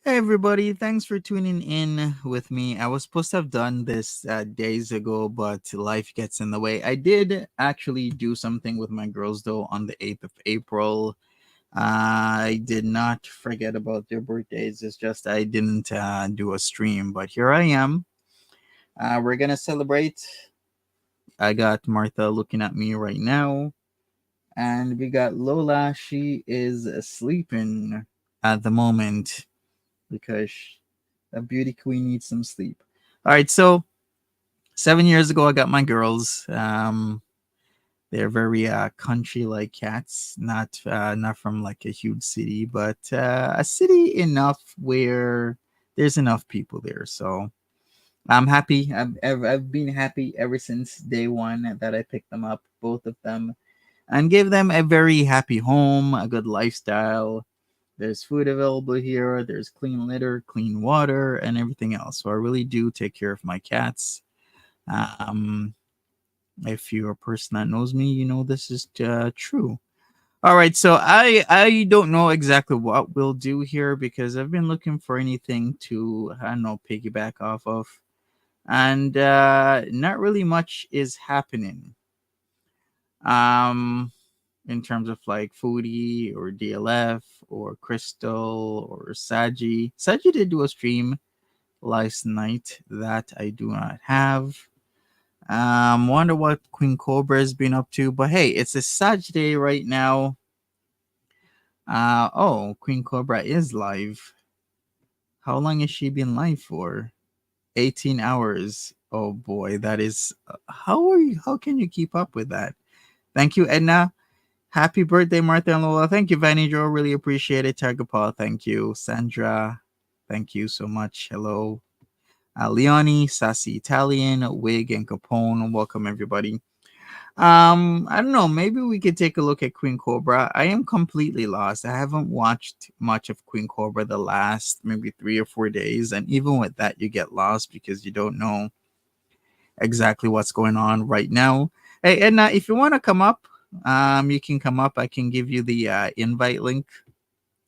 Hey everybody, thanks for tuning in with me. I was supposed to have done this days ago, but life gets in the way. I did actually do something with my girls though on the 8th of April. I did not forget about their birthdays. It's just I didn't do a stream, but here I am. We're gonna celebrate. I got Martha looking at me right now, and we got Lola. She is sleeping at the moment because a beauty queen needs some sleep. All right, so 7 years ago, I got my girls. They're very country like cats, not from like a huge city, but a city enough where there's enough people there. So I'm happy. I've been happy ever since day one that I picked them up, both of them, and gave them a very happy home, a good lifestyle. There's food available here. There's clean litter, clean water, and everything else. So I really do take care of my cats. Um, if you're a person that knows me, you know this is true. All right, so I don't know exactly what we'll do here because I've been looking for anything to I don't know piggyback off of, and not really much is happening. Um, in terms of like Foodie or DLF or Crystal or Saji. Saji did do a stream last night that I do not have. Wonder what Queen Cobra has been up to, but hey, it's a Saturday right now. Oh, Queen Cobra is live. How long has she been live for? 18 hours. Oh boy, that is how are you how can you keep up with that? Thank you, Edna. Happy birthday, Martha and Lola. Thank you, Vanny Joe. Really appreciate it. Tiger Paw, thank you. Sandra, thank you so much. Hello. Leonie, Sassy Italian, Wig, and Capone. Welcome everybody. I don't know. Maybe we could take a look at Queen Cobra. I am completely lost. I haven't watched much of Queen Cobra the last maybe 3 or 4 days, and even with that, you get lost because you don't know exactly what's going on right now. Hey, Edna, if you want to come up, you can come up. I can give you the invite link.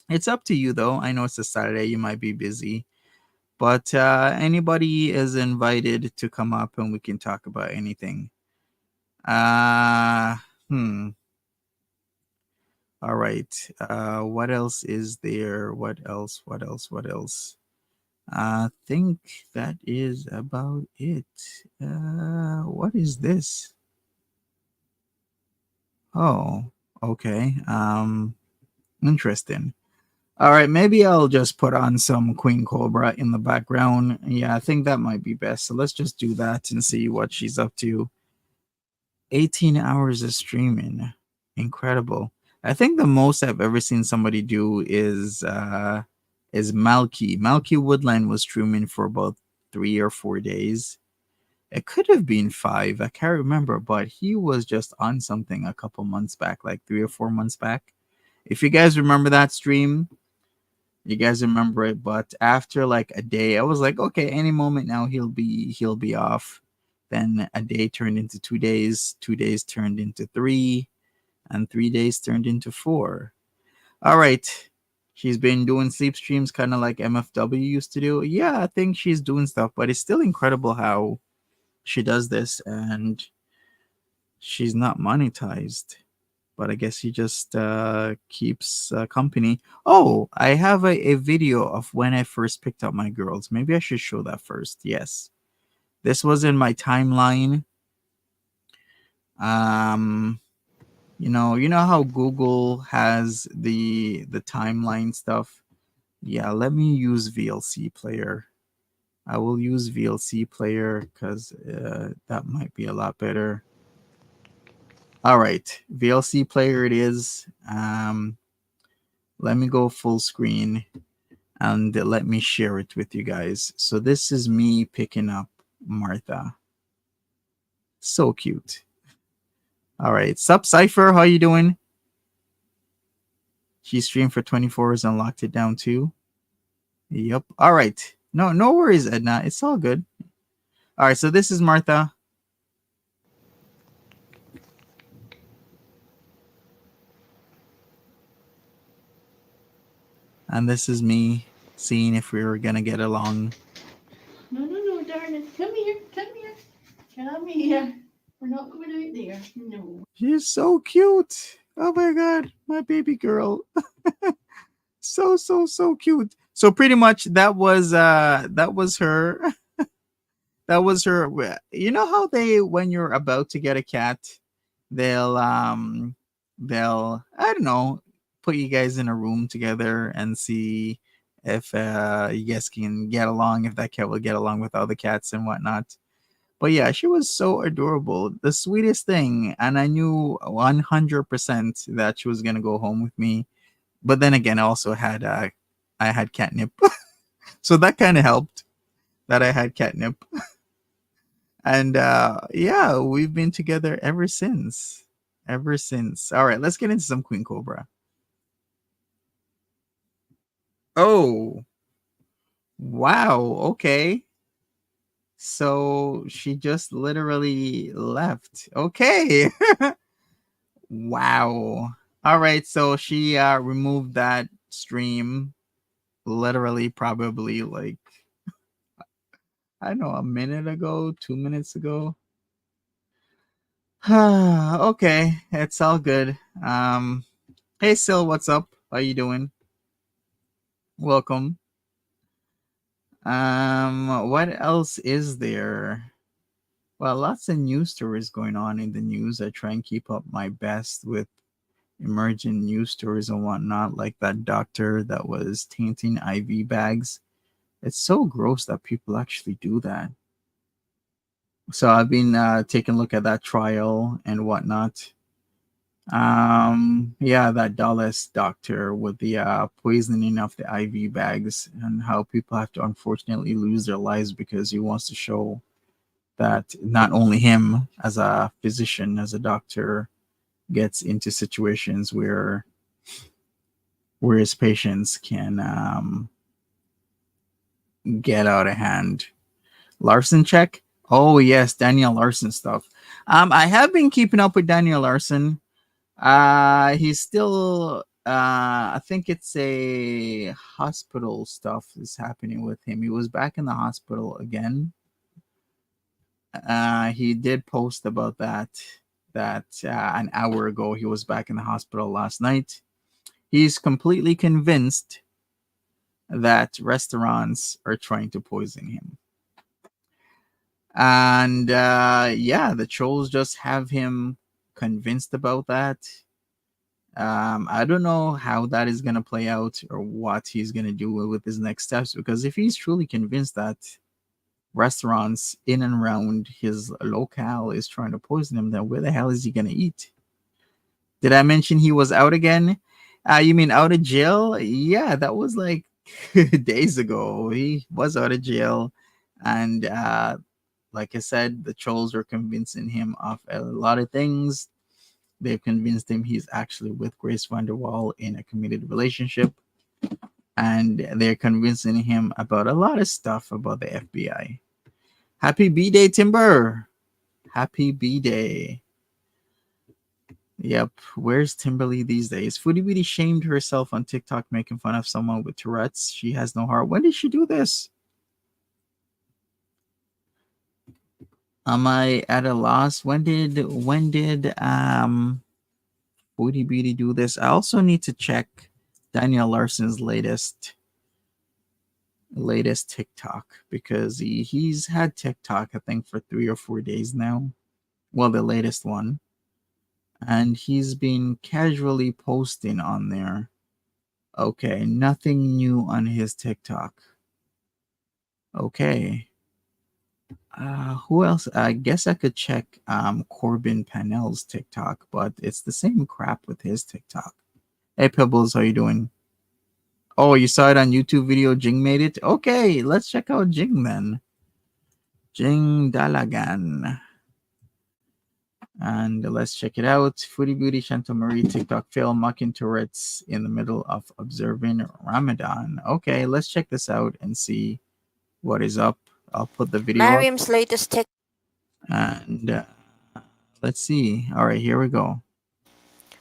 It's up to you though. I know it's a Saturday. You might be busy, but anybody is invited to come up, and we can talk about anything. Uh, hmm. All right. What else is there? What else? What else? What else? I think that is about it. What is this? Oh, okay. Interesting. All right, maybe I'll just put on some Queen Cobra in the background. Yeah, I think that might be best. So let's just do that and see what she's up to. 18 hours of streaming. Incredible. I think the most I've ever seen somebody do is Malky. Malky Woodline was streaming for about 3 or 4 days. It could have been 5. I can't remember, but he was just on something a couple months back, like 3 or 4 months back. If you guys remember that stream, you guys remember it. But after like a day, I was like, okay, any moment now he'll be off. Then a day turned into 2 days, 2 days turned into three, and 3 days turned into four. All right. She's been doing sleep streams kind of like MFW used to do. Yeah, I think she's doing stuff, but it's still incredible how she does this and she's not monetized. But I guess he just keeps company. Oh, I have a video of when I first picked up my girls. Maybe I should show that first. Yes. This was in my timeline. Um, you know how Google has the timeline stuff. Yeah, let me use VLC player. I will use VLC player because that might be a lot better. All right, VLC player it is. Let me go full screen and let me share it with you guys. So this is me picking up Martha. So cute. All right, sup Cypher, how you doing? She streamed for 24 hours and locked it down too. Yep. All right. No worries, Edna. It's all good. All right, so this is Martha. And this is me seeing if we were gonna get along. No, darling. Come here. Come here. Come here. We're not going out there. No. She's so cute. Oh my god, my baby girl. So cute. So pretty much that was her. That was her. You know how they when you're about to get a cat, they'll they'll I don't know, put you guys in a room together and see if you guys can get along, if that cat will get along with other cats and whatnot. But yeah, she was so adorable, the sweetest thing, and I knew 100% that she was gonna go home with me. But then again, I had catnip, so that kind of helped that I had catnip. And yeah, we've been together ever since. Ever since. All right, let's get into some Queen Cobra. Oh, wow. Okay. So she just literally left. Okay. Wow. All right. So she removed that stream literally probably like, I don't know, a minute ago, 2 minutes ago. Okay, it's all good. Hey, Sil, what's up? How you doing? Welcome. What else is there? Well, lots of news stories going on in the news. I try and keep up my best with emerging news stories and whatnot, like that doctor that was tainting IV bags. It's so gross that people actually do that. So I've been taking a look at that trial and whatnot. Yeah, that Dallas doctor with the poisoning of the IV bags and how people have to unfortunately lose their lives because he wants to show that not only him as a physician, as a doctor, gets into situations where his patients can get out of hand. Larson check. Oh yes, Daniel Larson stuff. I have been keeping up with Daniel Larson. He's still. I think it's a hospital stuff is happening with him. He was back in the hospital again. He did post about that. An hour ago, he was back in the hospital last night. He's completely convinced that restaurants are trying to poison him. And yeah, the trolls just have him convinced about that. I don't know how that is going to play out or what he's going to do with his next steps, because if he's truly convinced that restaurants in and around his locale is trying to poison him, then where the hell is he going to eat? Did I mention he was out again? You mean out of jail? Yeah, that was like days ago. He was out of jail. And like I said, the trolls were convincing him of a lot of things. They've convinced him he's actually with Grace Vanderwall in a committed relationship. And they're convincing him about a lot of stuff about the FBI. Happy B Day, Timber. Happy B Day. Yep. Where's Timberly these days? Foodie Beauty shamed herself on TikTok making fun of someone with Tourette's. She has no heart. When did she do this? Am I at a loss? When did Foodie Beauty do this? I also need to check Daniel Larson's latest TikTok because he's had TikTok I think for 3 or 4 days now. Well, the latest one, and he's been casually posting on there. Okay, nothing new on his TikTok. Okay. Who else? I guess I could check Corbin Panel's TikTok, but it's the same crap with his TikTok. Hey Pebbles, how you doing? Oh, you saw it on YouTube video. Jing made it. Okay, let's check out Jing then. Jing Dalagan. And let's check it out. Foodie Beauty Shanto Marie TikTok fail mocking Tourette's in the middle of observing Ramadan. Okay, let's check this out and see what is up. I'll put the video up Mariam's latest tic- and let's see. All right, here we go.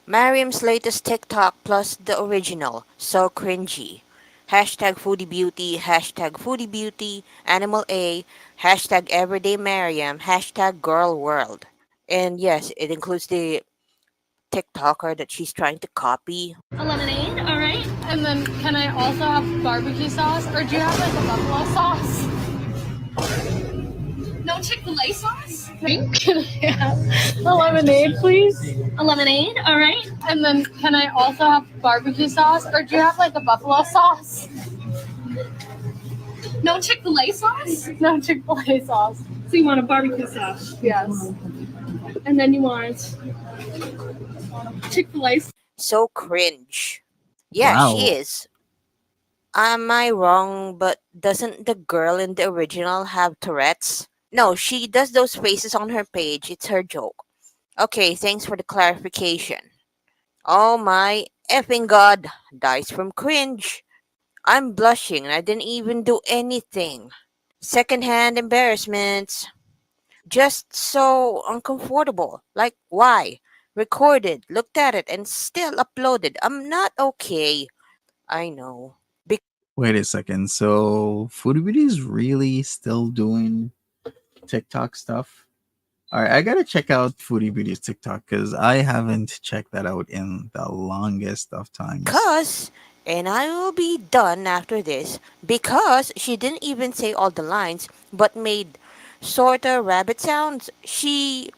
Mariam's latest TikTok plus the original. So cringy. Hashtag foodie beauty, hashtag foodie beauty, animal A, hashtag everyday Mariam, hashtag girl world. And yes, it includes the TikToker that she's trying to copy. A lemonade, all right. And then can I also have barbecue sauce, or do you have like a buffalo sauce? No Chick-fil-A sauce? Can I have a lemonade, please? A lemonade, all right. And then can I also have barbecue sauce, or do you have like a buffalo sauce? No Chick-fil-A sauce? No Chick-fil-A sauce. So you want a barbecue sauce? Yes. And then you want Chick-fil-A. So cringe. Yeah, she Wow. is. Am I wrong, but doesn't the girl in the original have Tourette's? No, she does those faces on her page. It's her joke. Okay, thanks for the clarification. Oh my effing god, dies from cringe. I'm blushing and I didn't even do anything. Secondhand embarrassments. Just so uncomfortable. Like, why? Recorded, looked at it, and still uploaded. I'm not okay. I know. Wait a second. So Foodie Beauty is really still doing TikTok stuff? All right, I gotta check out Foodie Beauty's TikTok because I haven't checked that out in the longest of times. Cuz, and I will be done after this, because she didn't even say all the lines, but made sorta rabbit sounds. She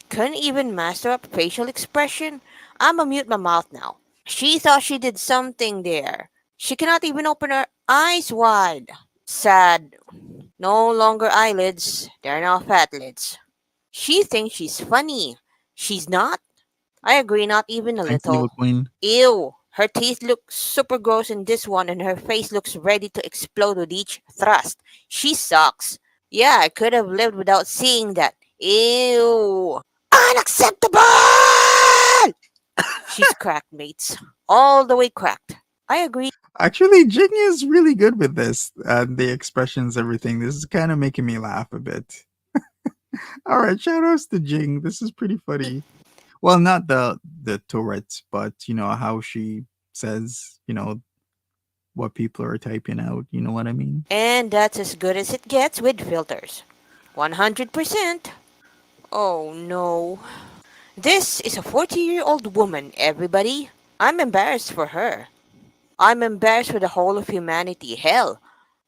couldn't even master up facial expression. I'ma mute my mouth now. She thought she did something there. She cannot even open her eyes wide. Sad. No longer eyelids, they're now fat lids. She thinks she's funny. She's not. I agree, not even a Thanks, Evil little. Queen. Ew. Her teeth look super gross in this one, and her face looks ready to explode with each thrust. She sucks. Yeah, I could have lived without seeing that. Ew. Unacceptable! She's cracked, mates. All the way cracked. I agree. Actually, Jing is really good with this. The expressions, everything. This is kind of making me laugh a bit. All right, shout outs to Jing. This is pretty funny. Well, not the Tourette's, but how she says, what people are typing out. You know what I mean? And that's as good as it gets with filters. 100%. Oh no. This is a 40-year-old woman, everybody. I'm embarrassed for her. I'm embarrassed for the whole of humanity. Hell,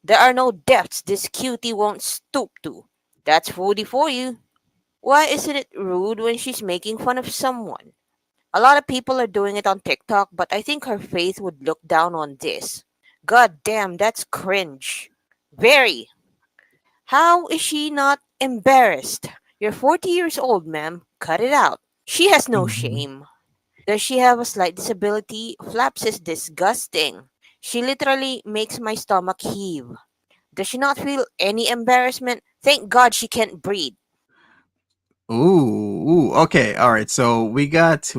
there are no depths this cutie won't stoop to. That's foodie for you. Why isn't it rude when she's making fun of someone? A lot of people are doing it on TikTok, but I think her faith would look down on this. God damn, that's cringe. Very. How is she not embarrassed? You're 40 years old, ma'am. Cut it out. She has no Mhm. shame. Does she have a slight disability? Flaps is disgusting. She literally makes my stomach heave. Does she not feel any embarrassment? Thank God she can't breathe. Ooh, okay, all right. So we got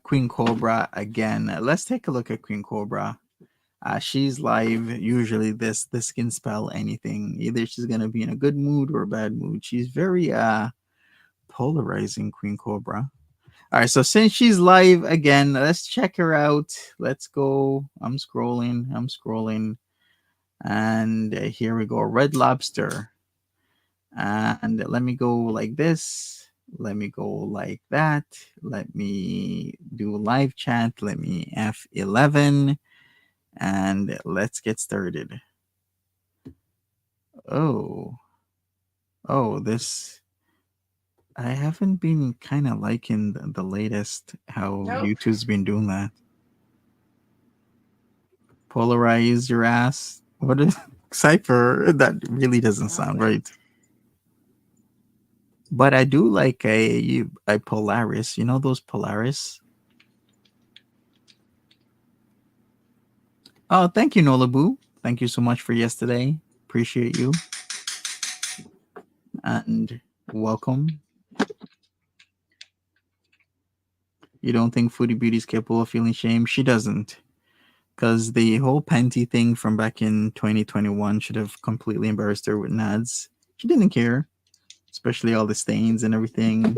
Queen Cobra again. Let's take a look at Queen Cobra. She's live. Usually, this can spell anything. Either she's gonna be in a good mood or a bad mood. She's very polarizing, Queen Cobra. All right, so since she's live again, let's check her out. Let's go. I'm scrolling. And here we go. Red Lobster. And let me go like this. Let me go like that. Let me do live chat. Let me F11. And let's get started. Oh, this. I haven't been kind of liking the latest how Nope. YouTube's been doing that. Polarize your ass. What is cipher? That really doesn't sound Nothing. right. But I do like a Polaris. You know those Polaris? Oh, thank you, Nolabu. Thank you so much for yesterday. Appreciate you. And welcome. You don't think Foodie Beauty is capable of feeling shame? She doesn't. Because the whole panty thing from back in 2021 should have completely embarrassed her with Nads. She didn't care, especially all the stains and everything.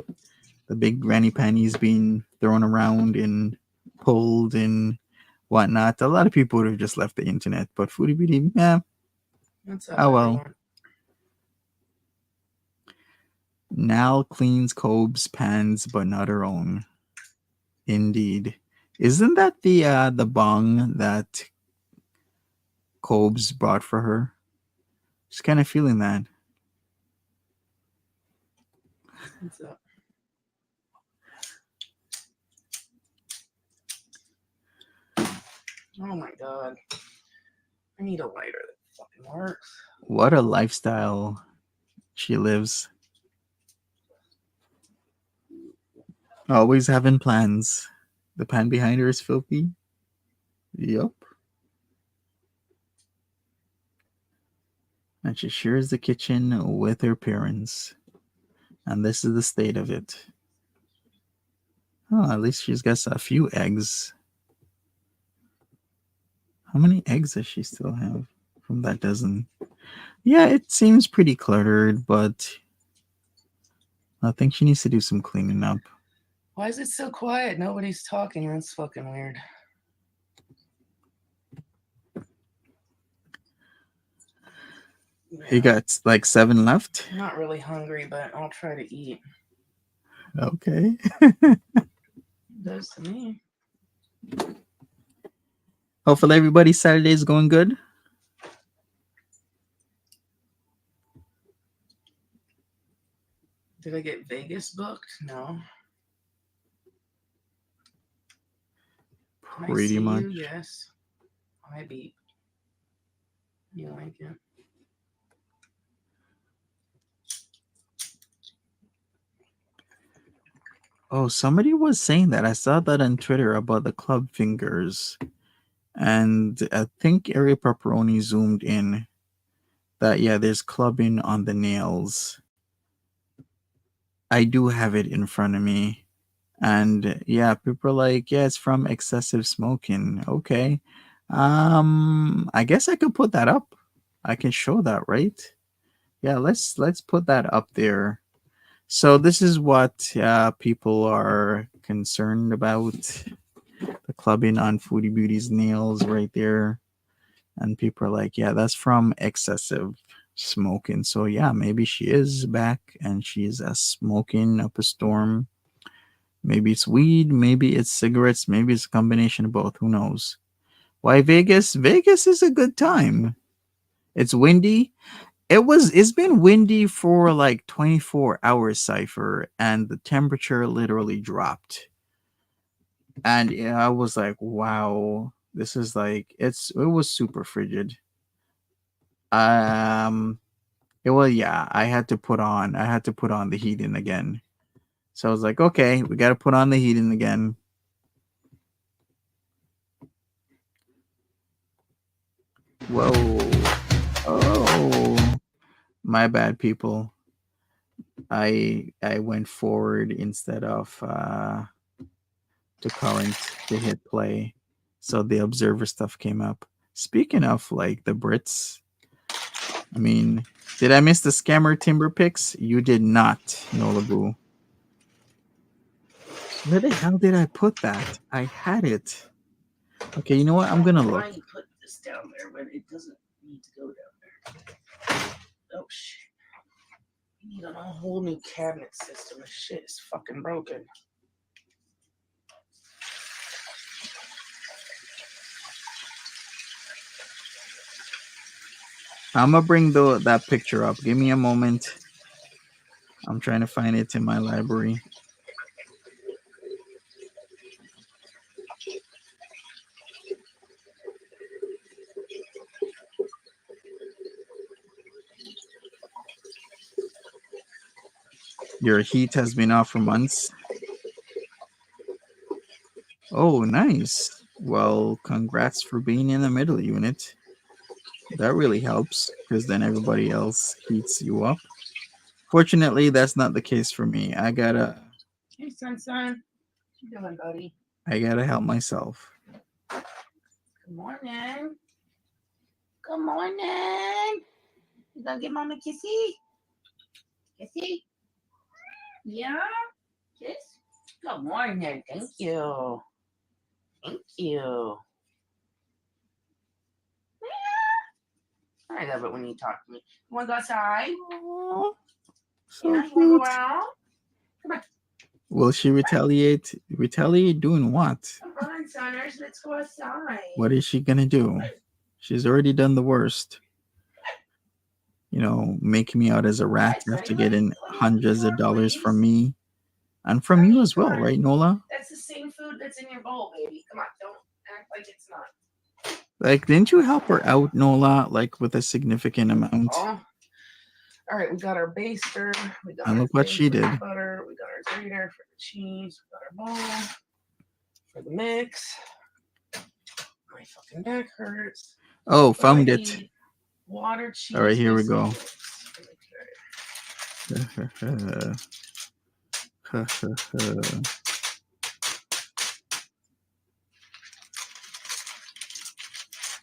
The big granny panties being thrown around and pulled and whatnot. A lot of people would have just left the internet. But Foodie Beauty, yeah, What's up, oh well. everyone? Nal cleans Cobe's pans, but not her own. Indeed. Isn't that the bong that Cobe's brought for her? Just kind of feeling that. What's up? Oh my god. I need a lighter that fucking works. What a lifestyle she lives. Always having plans. The pan behind her is filthy. Yup. And she shares the kitchen with her parents. And this is the state of it. Oh, at least she's got a few eggs. How many eggs does she still have from that dozen? Yeah, it seems pretty cluttered, but I think she needs to do some cleaning up. Why is it so quiet? Nobody's talking. That's fucking weird. You got like 7 left? I'm not really hungry, but I'll try to eat. Okay. It does to me. Hopefully everybody's Saturday is going good. Did I get Vegas booked? No. Can I Pretty see much. you? Yes. I beep. You like it? Oh, somebody was saying that. I saw that on Twitter about the club fingers. And I think Ari Pepperoni zoomed in that, yeah, there's clubbing on the nails. I do have it in front of me. And yeah, people are like, yeah, it's from excessive smoking. Okay. I guess I could put that up. I can show that, right? Yeah, let's put that up there. So this is what people are concerned about. The clubbing on Foodie Beauty's nails right there. And people are like, yeah, that's from excessive smoking. So yeah, maybe she is back and she's smoking up a storm. Maybe it's weed, maybe it's cigarettes, maybe it's a combination of both. Who knows? Why Vegas? Vegas is a good time. It's windy. It's been windy for like 24 hours, Cypher, and the temperature literally dropped. And yeah, I was like, wow, this is like it was super frigid. Um yeah, I had to put on the heating again. So I was like, okay, we gotta put on the heating again. Whoa. Oh, my bad, people. I went forward instead of to current to hit play, so the observer stuff came up. Speaking of like the Brits, I mean, did I miss the scammer timber picks? You did not, Nolabu. Where the hell did I put that? I had it. Okay, you know what? I'm gonna look. Why you put this down there when it doesn't need to go down there? Oh shit. We need a whole new cabinet system. This shit is fucking broken. I'm gonna bring that picture up. Give me a moment. I'm trying to find it in my library. Your heat has been off for months. Oh, nice. Well, congrats for being in the middle unit. That really helps because then everybody else heats you up. Fortunately, that's not the case for me. Hey, Sunshine. What you doing, buddy? I gotta help myself. Good morning. Good morning. You gonna give Mama a kissy? Kissy? Yeah? Kiss? Good morning. Thank you. Thank you. Yeah. I love it when you talk to me. You wanna go outside? Aww, so Yeah, you wanna go cute. out? Come on. Will she retaliate? Retaliate doing what? Come on, Sonners. Let's go outside. What is she gonna do? She's already done the worst. You know, making me out as a rat Right, after Sonny? Let getting me open the hundreds of door, dollars please. from me and from you as well, right, Nola? That's the same food that's in your bowl, baby. Come on, don't act like it's not. Like, didn't you help her out, Nola, like with a significant amount? Oh. All right, we got our baster. We got And our look what thing she for the did. butter. We got our grater for the cheese. We got our bowl for the mix. My fucking back hurts. Oh, What do I found it. need? Water, cheese. All right, here we go.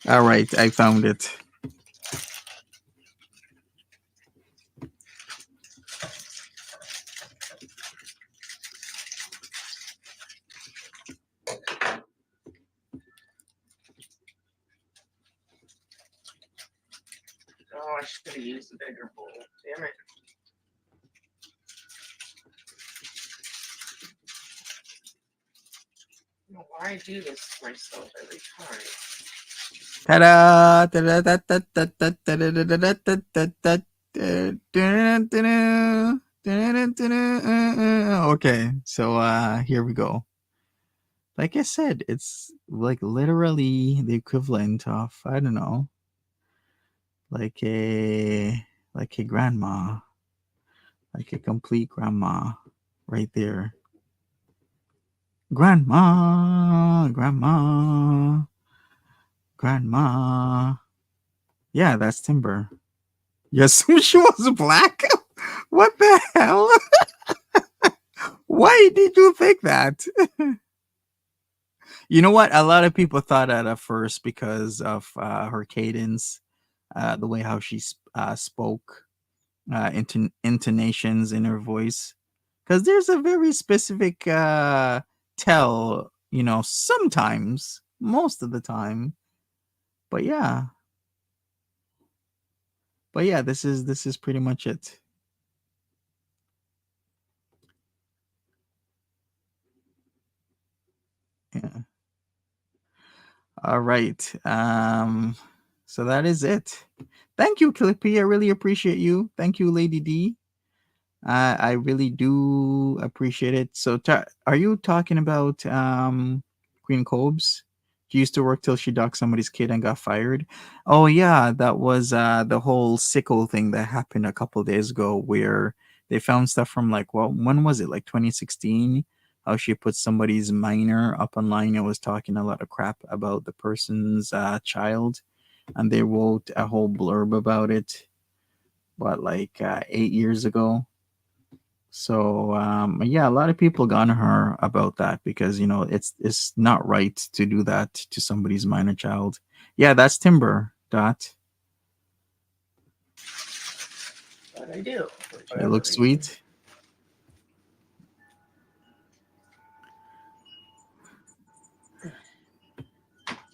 All right, I found it. Oh, I should have used the bigger bowl. Damn it. I do this to myself every time. Ta-da! Ta-da, ta, ta, ta, ta, ta, da, da, da, da, da, da, da. Okay, so here we go. Like I said, it's like literally the equivalent of, I don't know, like a grandma, like a complete grandma right there. Grandma, grandma, grandma. Yeah, that's Timber. Yes, she was black. What the hell? Why did you think that? You know what? A lot of people thought that at first because of her cadence, the way how she spoke, intonations in her voice. Because there's a very specific tell, sometimes, most of the time. But yeah, this is pretty much it. Yeah. All right. So that is it. Thank you, Clippy. I really appreciate you. Thank you, Lady D. I really do appreciate it. So, are you talking about Queen Cobes? She used to work till she docked somebody's kid and got fired. Oh yeah, that was the whole sickle thing that happened a couple days ago, where they found stuff from like, well, when was it? Like 2016. How she put somebody's minor up online and was talking a lot of crap about the person's child, and they wrote a whole blurb about it. But like 8 years ago. So yeah, a lot of people got on her about that because it's not right to do that to somebody's minor child. Yeah, that's Timber. Dot. But I do. For She whatever looks reason. sweet.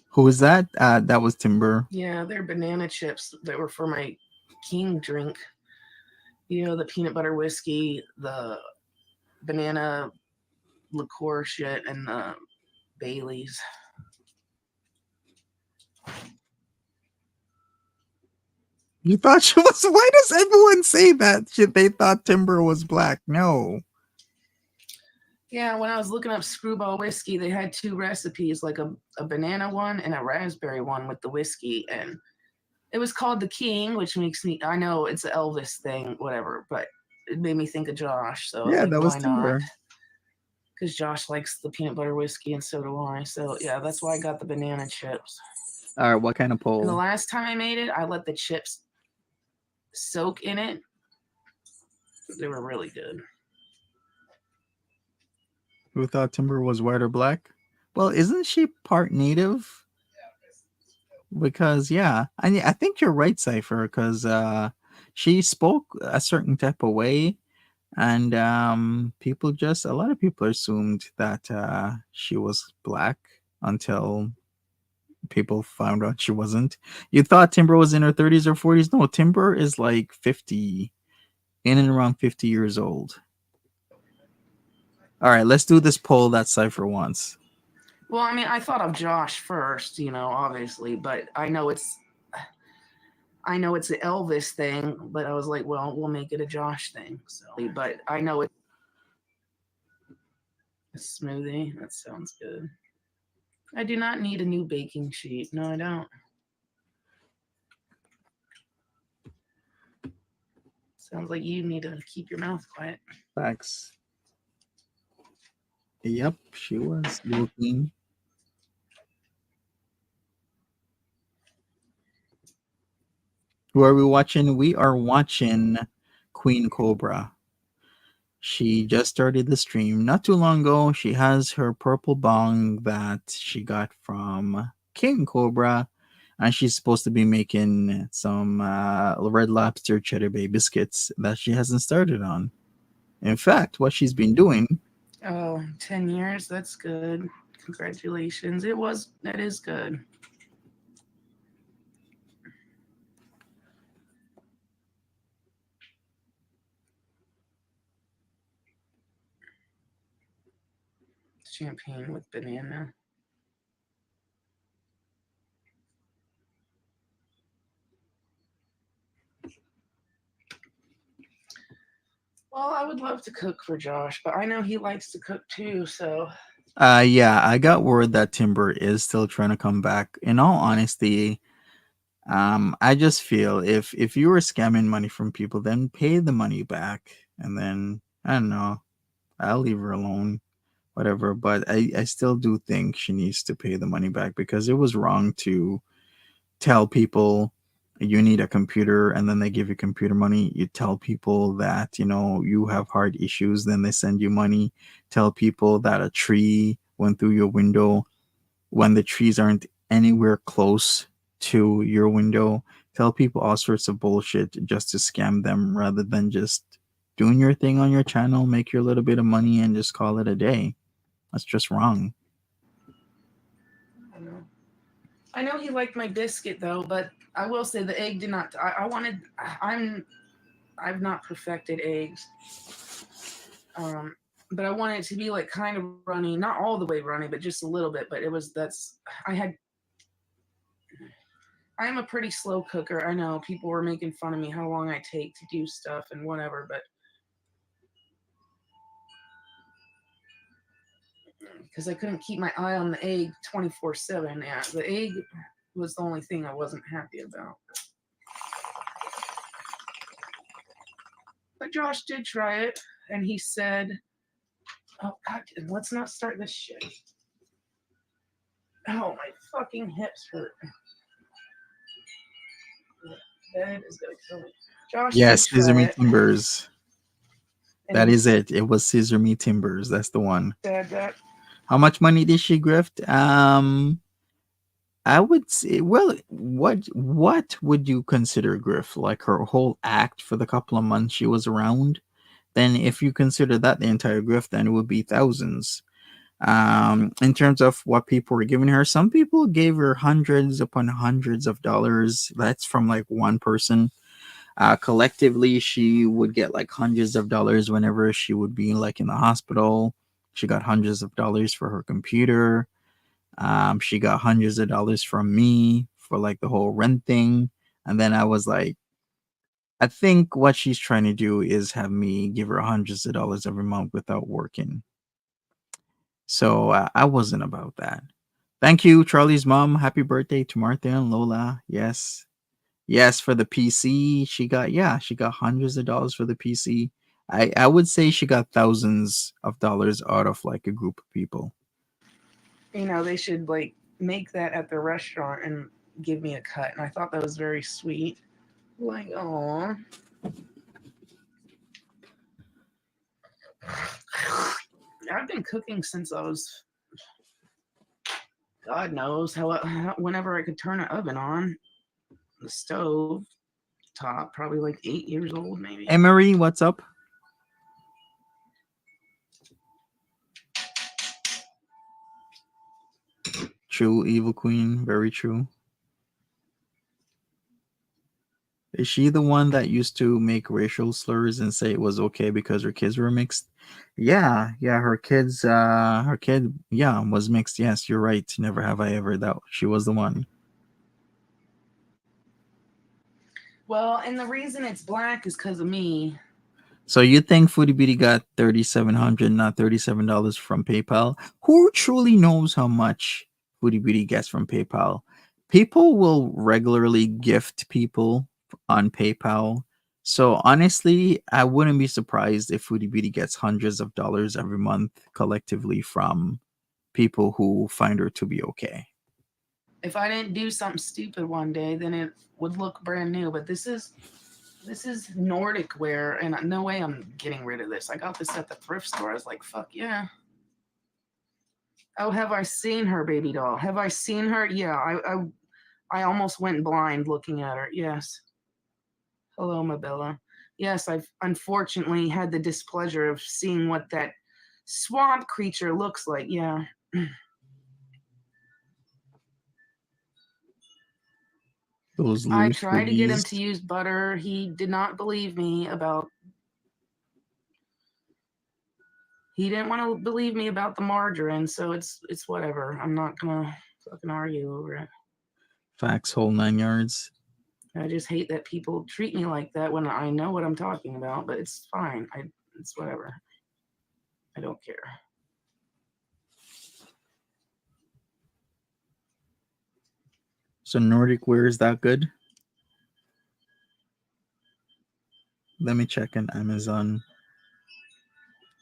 Who was that? That was Timber. Yeah, they're banana chips that were for my king drink. You know, the peanut butter whiskey, the banana liqueur shit, and the Baileys. You thought she was? Why does everyone say that? They thought Timber was black. No. Yeah, when I was looking up screwball whiskey, they had two recipes, like a banana one and a raspberry one with the whiskey. And it was called the King, which makes me, I know it's an Elvis thing, whatever, but it made me think of Josh. So I was Yeah, like, that was why not? Timber. Because Josh likes the peanut butter whiskey and so do I. So yeah, that's why I got the banana chips. All right, what kind of And the poll? last time I made it, I let the chips soak in it. They were really good. Who thought Timber was white or black? Well, isn't she part native? Because yeah, I think you're right, Cipher. Because she spoke a certain type of way, and a lot of people assumed that she was black until people found out she wasn't. You thought Timber was in her 30s or 40s? No, Timber is like 50, in and around 50 years old. All right, let's do this poll that Cipher wants. Well, I mean, I thought of Josh first, obviously, but I know it's an Elvis thing, but I was like, well, we'll make it a Josh thing. So, but I know it's a smoothie. That sounds good. I do not need a new baking sheet. No, I don't. Sounds like you need to keep your mouth quiet. Facts. Yep, she was looking. Who are we watching? We are watching Queen Cobra. She just started the stream not too long ago. She has her purple bong that she got from King Cobra, and she's supposed to be making some Red Lobster Cheddar Bay biscuits that she hasn't started on. In fact, what she's been doing. Oh, 10 years. That's good. Congratulations. That is good. Champagne with banana. Well, I would love to cook for Josh, but I know he likes to cook too, so Yeah, I got word that Timber is still trying to come back. In all honesty, I just feel if you were scamming money from people, then pay the money back, and then I don't know, I'll leave her alone, whatever. But I still do think she needs to pay the money back because it was wrong to tell people you need a computer and then they give you computer money. You tell people that you have heart issues, then they send you money. Tell people that a tree went through your window when the trees aren't anywhere close to your window. Tell people all sorts of bullshit just to scam them rather than just doing your thing on your channel, make your little bit of money, and just call it a day. That's just wrong. I don't know. I know he liked my biscuit though, but I will say the egg did not. I wanted. I've not perfected eggs. Um, but I wanted it to be like kind of runny, not all the way runny, but just a little bit. But it was that's. I had. I am a pretty slow cooker. I know people were making fun of me how long I take to do stuff and whatever, but because I couldn't keep my eye on the egg 24/7. Yeah, the egg was the only thing I wasn't happy about. But Josh did try it, and he said, "Oh God, let's not start this shit." Oh, my fucking hips hurt. That is gonna kill me. Josh did Yes, Scissor try Me it, Timbers. and That he is it. It was Scissor Me Timbers. That's the one. said that How much money did she grift? I would say, well, what would you consider grift? Like her whole act for the couple of months she was around? Then if you consider that the entire grift, then it would be thousands. In terms of what people were giving her, some people gave her hundreds upon hundreds of dollars. That's from like one person. Collectively, she would get like hundreds of dollars whenever she would be like in the hospital. She got hundreds of dollars for her computer. She got hundreds of dollars from me for like the whole rent thing. And then I was like, I think what she's trying to do is have me give her hundreds of dollars every month without working. So I wasn't about that. Thank you, Charlie's mom. Happy birthday to Martha and Lola. Yes. Yes, for the PC, she got hundreds of dollars for the PC. I would say she got thousands of dollars out of like a group of people. they should like make that at the restaurant and give me a cut. And I thought that was very sweet. Like, oh, I've been cooking since I was, God knows whenever I could turn an oven on, the stove top, probably like 8 years old, maybe. Emery, what's up? True, Evil Queen, very true. Is she the one that used to make racial slurs and say it was okay because her kids were mixed? Yeah, yeah, her kid, yeah, was mixed. Yes, you're right. Never have I ever that she was the one. Well, and the reason it's black is because of me. So you think Foodie Beauty got $3,700, not $37 from PayPal? Who truly knows how much Foodie Beauty gets from PayPal? People will regularly gift people on PayPal. So honestly, I wouldn't be surprised if Foodie Beauty gets hundreds of dollars every month collectively from people who find her to be okay. If I didn't do something stupid one day, then it would look brand new. But this is Nordic wear, and no way I'm getting rid of this. I got this at the thrift store. I was like, fuck yeah. Oh, have I seen her, baby doll? Have I seen her? Yeah, I almost went blind looking at her. Yes. Hello, Mabella. Yes, I've unfortunately had the displeasure of seeing what that swamp creature looks like. Yeah. Those I loose tried to get him hoodies. to use butter. He did not believe me about. He didn't want to believe me about the margarine, so it's whatever. I'm not gonna fucking argue over it. Facts, whole 9 yards. I just hate that people treat me like that when I know what I'm talking about, but it's fine. It's whatever. I don't care. So Nordic wear is that good? Let me check on Amazon.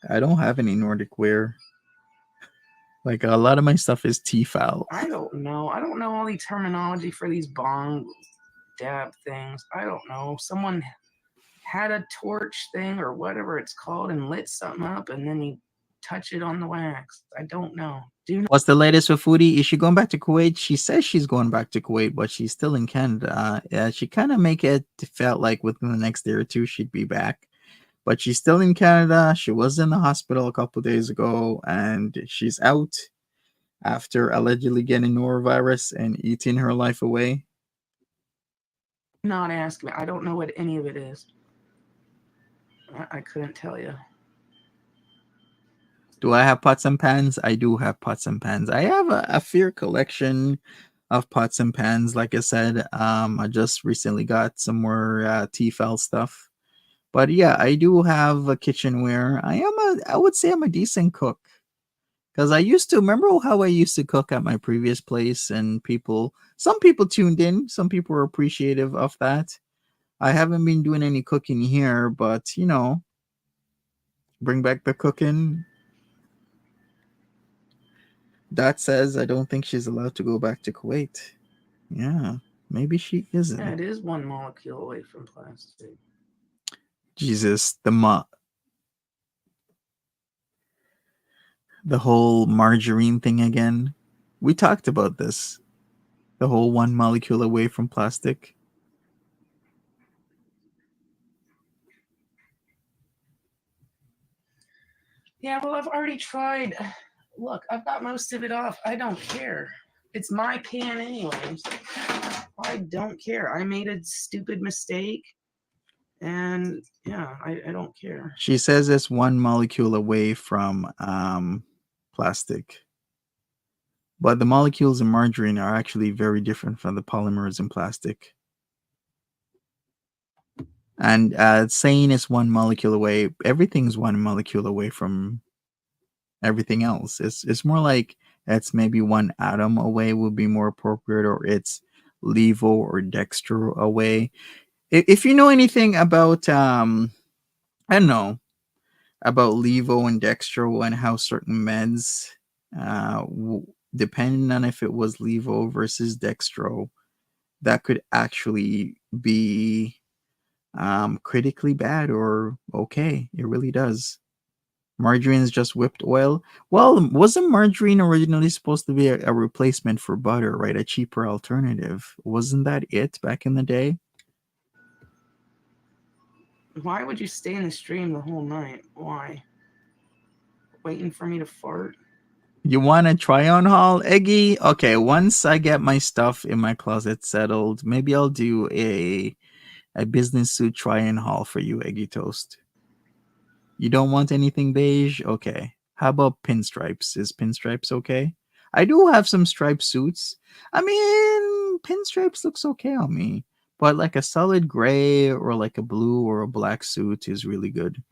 I don't have any Nordic wear. Like a lot of my stuff is T-foul. I don't know. I don't know all the terminology for these bong dab things. I don't know. Someone had a torch thing or whatever it's called and lit something up, and then you touch it on the wax. I don't know. Do you know? What's the latest with Foodie? Is she going back to Kuwait? She says she's going back to Kuwait, but she's still in Canada. Yeah, she kind of make it felt like within the next day or two she'd be back, but she's still in Canada. She was in the hospital a couple days ago, and she's out after allegedly getting norovirus and eating her life away. Not ask me. I don't know what any of it is. I couldn't tell you. Do I have pots and pans? I do have pots and pans. I have a fair collection of pots and pans. Like I said, I just recently got some more Tefal stuff. But yeah, I do have a kitchenware. I would say I'm a decent cook. Because I used to remember how I used to cook at my previous place, and some people tuned in, some people were appreciative of that. I haven't been doing any cooking here, but bring back the cooking. That says I don't think she's allowed to go back to Kuwait. Yeah, maybe she isn't. Yeah, it is 1 molecule away from plastic. Jesus, the whole margarine thing again. We talked about this. The whole 1 molecule away from plastic. Yeah, well, I've already tried. Look, I've got most of it off. I don't care. It's my pan anyways. I don't care. I made a stupid mistake. And yeah, I don't care. She says it's 1 molecule away from plastic. But the molecules in margarine are actually very different from the polymers in plastic. And saying it's 1 molecule away, everything's 1 molecule away from everything else. It's more like it's maybe 1 atom away would be more appropriate, or it's levo or dextro away. If you know anything about I don't know about levo and dextro and how certain meds depending on if it was levo versus dextro, that could actually be critically bad or okay. It really does. Margarine is just whipped oil. Well, wasn't margarine originally supposed to be a replacement for butter, right? A cheaper alternative. Wasn't that it back in the day? Why would you stay in the stream the whole night? Why? Waiting for me to fart? You want a try-on haul, Eggy? Okay, once I get my stuff in my closet settled, maybe I'll do a business suit try-on haul for you, Eggy Toast. You don't want anything beige? Okay. How about pinstripes? Is pinstripes okay? I do have some striped suits. I mean, pinstripes looks okay on me. But like a solid gray or like a blue or a black suit is really good.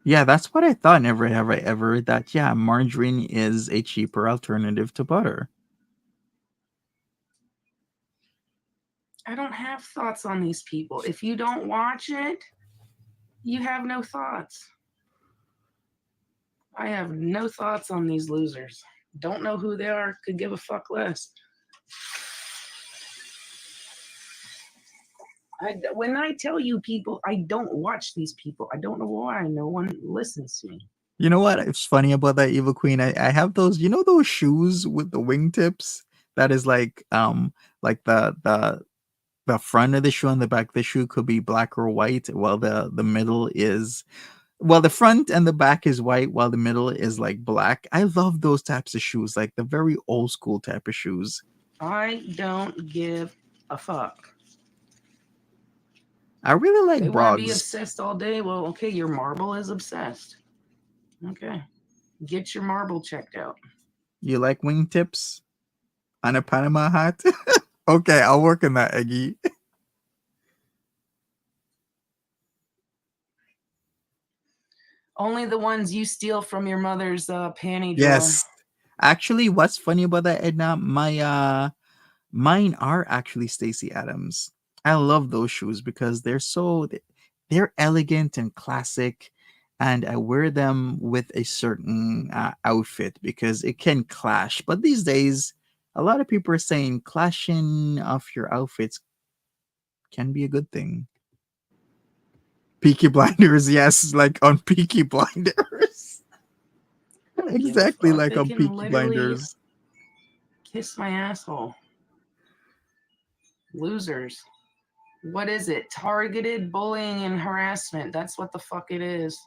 Yeah, that's what I thought. Never have I ever that, yeah, margarine is a cheaper alternative to butter. I don't have thoughts on these people. If you don't watch it, you have no thoughts. I have no thoughts on these losers. Don't know who they are, could give a fuck less. When I tell you people, I don't watch these people. I don't know why no one listens to me. You know what? It's funny about that Evil Queen. I have those, those shoes with the wingtips that is like the front of the shoe and the back of the shoe could be black or white, while the middle is the front and the back is white, while the middle is like black. I love those types of shoes, like the very old school type of shoes. I don't give a fuck. I really like they brogs. Want to be obsessed all day? Well, okay, your marble is obsessed. Okay, get your marble checked out. You like wingtips on a Panama hat? Okay, I'll work on that, Eggy. Only the ones you steal from your mother's panty drawer. Yes. Actually, what's funny about that, Edna? Mine are actually Stacy Adams. I love those shoes because they're elegant and classic, and I wear them with a certain outfit because it can clash. But these days, a lot of people are saying clashing of your outfits can be a good thing. Peaky Blinders, yes, like on Peaky Blinders. I don't give a Exactly fuck. like They on can Peaky literally Blinders. kiss my asshole. Losers. What is it? Targeted bullying and harassment. That's what the fuck it is.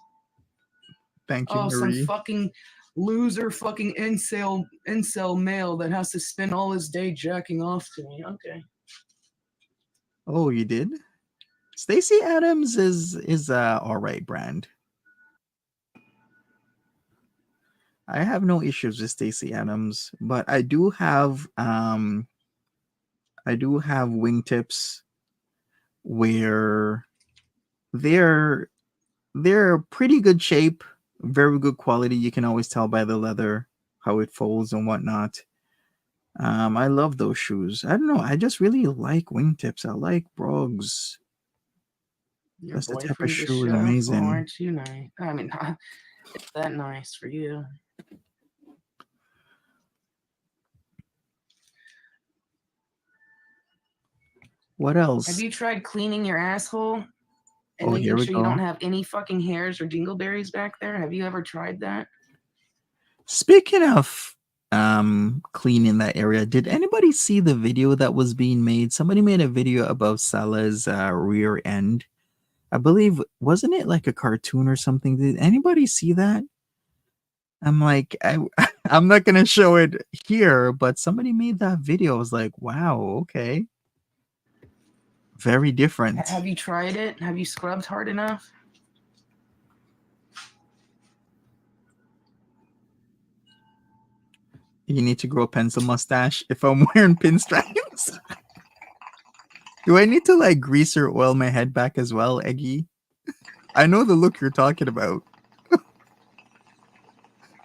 Thank you, Oh, some Marie. fucking loser fucking incel male that has to spend all his day jacking off to me. Okay. Oh, you did? Stacy Adams is a alright brand. I have no issues with Stacy Adams, but I do have wingtips where they're they're pretty good shape, very good quality. You can always tell by the leather how it folds and whatnot. I love those shoes. I don't know. I just really like wingtips. I like brogues. Your That's the type of boyfriend's a shoe is chef. Oh, amazing. aren't you nice? I mean, it's that nice for you. What Have else? you tried cleaning your asshole and Oh, here making we sure you don't go. have any fucking hairs or dingleberries back there? Have you ever tried that? Speaking of cleaning that area, did anybody see the video that was being made? Somebody made a video about Salah's rear end. I believe wasn't it like a cartoon or something? Did anybody see that? I'm like, I'm not gonna show it here, but somebody made that video. I was like, wow, okay, very different. Have you tried it? Have you scrubbed hard enough? You need to grow a pencil mustache if I'm wearing pinstripes. Do I need to like grease or oil my head back as well, Eggy? I know the look you're talking about.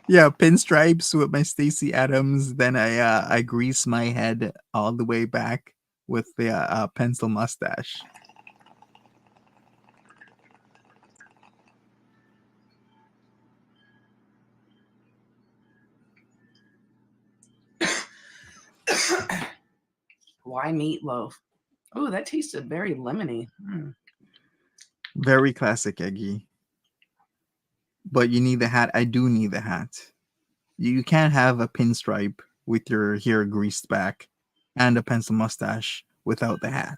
Yeah, pinstripes with my Stacy Adams. Then I grease my head all the way back with the pencil mustache. Why meatloaf? Oh, that tasted very lemony. Very classic, Eggy. But you need the hat. I do need the hat. You can't have a pinstripe with your hair greased back and a pencil mustache without the hat.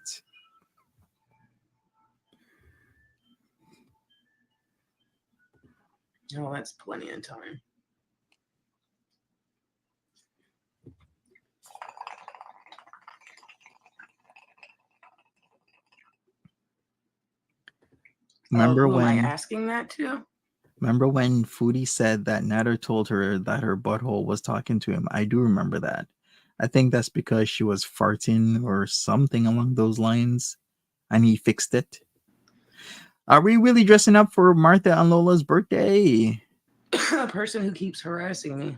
Oh, that's plenty of time. Oh, Remember who am I when asking that to? Remember when Foodie said that Natter told her that her butthole was talking to him? I do remember that. I think that's because she was farting or something along those lines, and he fixed it. Are we really dressing up for Martha and Lola's birthday? A person who keeps harassing me.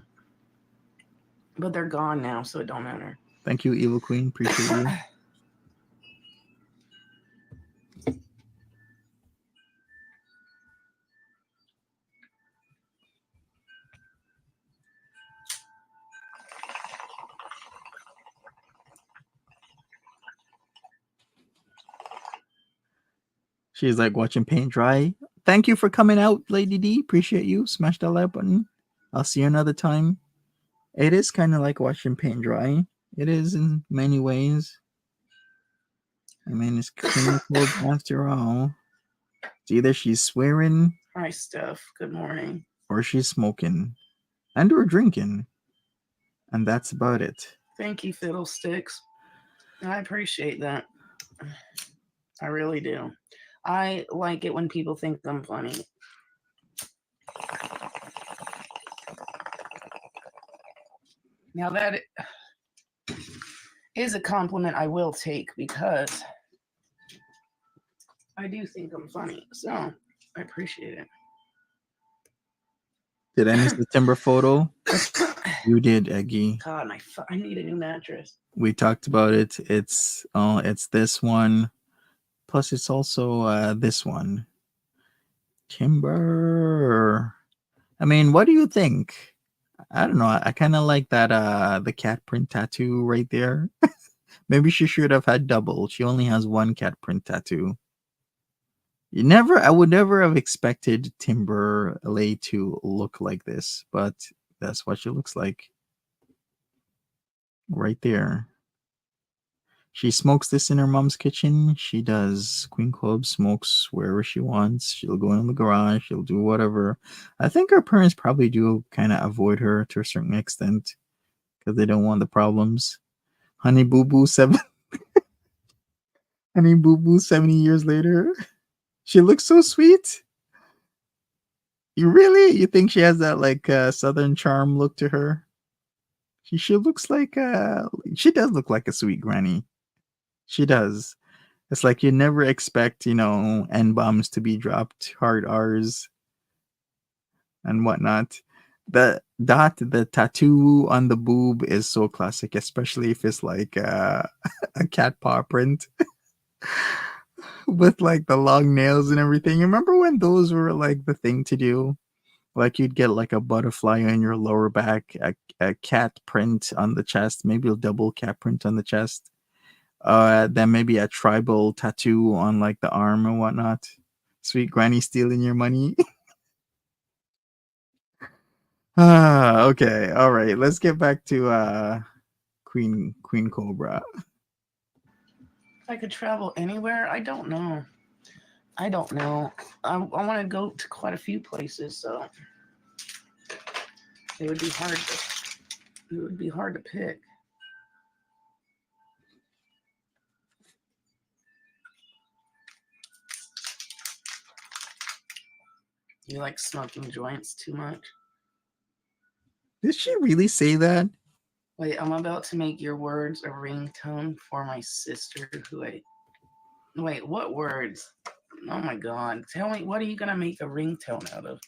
But they're gone now, so it don't matter. Thank you, Evil Queen. Appreciate you. She's like watching paint dry. Thank you for coming out, Lady D. Appreciate you. Smash that like button. I'll see you another time. It is kind of like watching paint dry. It is in many ways. I mean, it's clean clothes after all. It's either she's swearing Hi, Steph. Good morning. or she's smoking and or drinking. And that's about it. Thank you, Fiddlesticks. I appreciate that. I really do. I like it when people think I'm funny. Now that is a compliment I will take because I do think I'm funny. So I appreciate it. Did I miss the timber photo? You did, Eggy. God, I need a new mattress. We talked about it. It's this one. Plus, it's also this one. Timber. I mean, what do you think? I don't know. I kind of like that the cat print tattoo right there. Maybe she should have had double. She only has one cat print tattoo. I would never have expected Timberlake to look like this, but that's what she looks like right there. She smokes this in her mom's kitchen. She does. Queen Club smokes wherever she wants. She'll go in the garage. She'll do whatever. I think her parents probably do kind of avoid her to a certain extent because they don't want the problems. Honey Boo Boo 7. Honey Boo Boo 70 years later. She looks so sweet. You think she has that like southern charm look to her? She looks like she does look like a sweet granny. She does. It's like you never expect, N bombs to be dropped, hard R's and whatnot. The tattoo on the boob is so classic, especially if it's like a cat paw print with like the long nails and everything. You remember when those were like the thing to do? Like you'd get like a butterfly on your lower back, a cat print on the chest, maybe a double cat print on the chest. Then maybe a tribal tattoo on like the arm and whatnot. Sweet granny stealing your money. Okay, all right. Let's get back to Queen Cobra. If I could travel anywhere, I don't know. I want to go to quite a few places, so it would be hard. It would be hard to pick. You like smoking joints too much? Did she really say that? Wait, I'm about to make your words a ringtone for my sister Wait, what words? Oh my god. Tell me, what are you going to make a ringtone out of?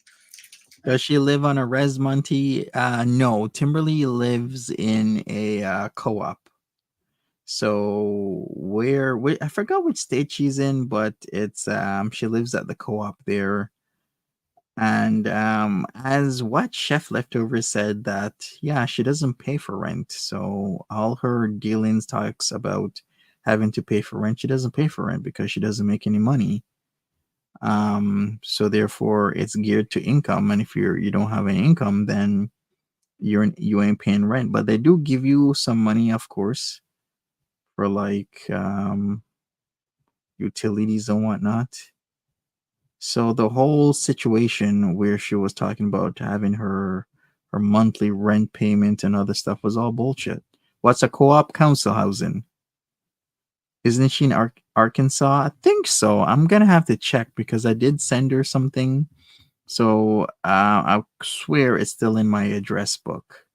Does she live on a Resmonte? No, Timberly lives in a co-op. So I forgot which state she's in, but it's she lives at the co-op there. And as what Chef Leftover said that yeah, she doesn't pay for rent. So all her dealings talks about having to pay for rent. She doesn't pay for rent because she doesn't make any money. So therefore it's geared to income. And if you don't have any income, then you ain't paying rent. But they do give you some money, of course, for like utilities and whatnot. So the whole situation where she was talking about having her monthly rent payment and other stuff was all bullshit. What's a co-op? Council housing? Isn't she in Arkansas? I think so. I'm gonna have to check because I did send her something. So I swear it's still in my address book.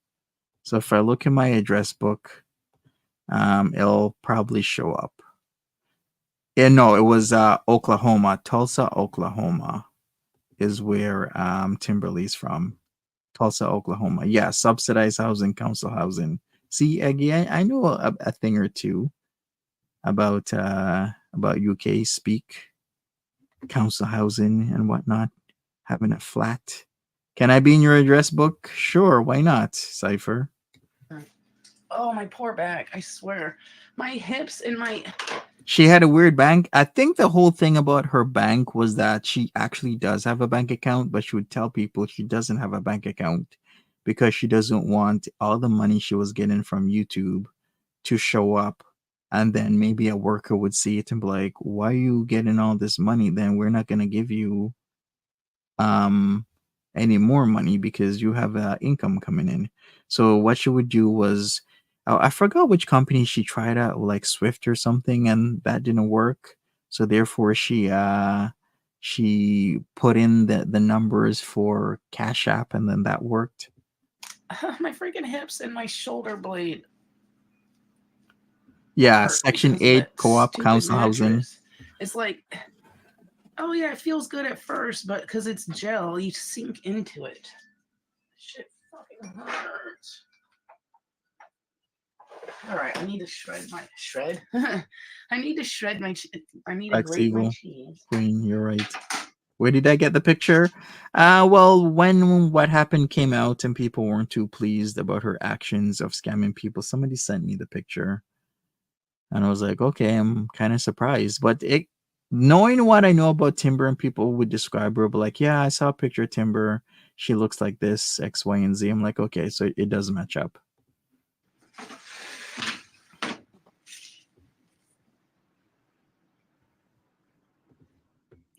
So if I look in my address book, it'll probably show up. Yeah, no, it was Oklahoma. Tulsa, Oklahoma is where Timberly's from. Tulsa, Oklahoma. Yeah, subsidized housing, council housing. See, Eggy, I know a thing or two about UK speak, council housing and whatnot, having a flat. Can I be in your address book? Sure, why not, Cypher? Oh, my poor back. I swear. My hips and my... She had a weird bank. I think the whole thing about her bank was that she actually does have a bank account, but she would tell people she doesn't have a bank account because she doesn't want all the money she was getting from YouTube to show up. And then maybe a worker would see it and be like, why are you getting all this money? Then we're not going to give you any more money because you have income coming in. So what she would do was, I forgot which company she tried out, like Swift or something, and that didn't work. So therefore, she put in the numbers for Cash App, and then that worked. My freaking hips and my shoulder blade. Yeah, hurt Section because of 8 that co-op stupid council housing. mattress. It's like, oh yeah, it feels good at first, but because it's gel, you sink into it. Shit fucking hurts. All right, I need to shred my shred. I need to shred my. I need to Rex grate my Eagle, cheese. Queen, you're right. Where did I get the picture? Well, when what happened came out and people weren't too pleased about her actions of scamming people, somebody sent me the picture. And I was like, okay, I'm kind of surprised. But knowing what I know about Timber, and people would describe her, but like, yeah, I saw a picture of Timber. She looks like this, X, Y, and Z. I'm like, okay, so it does match up.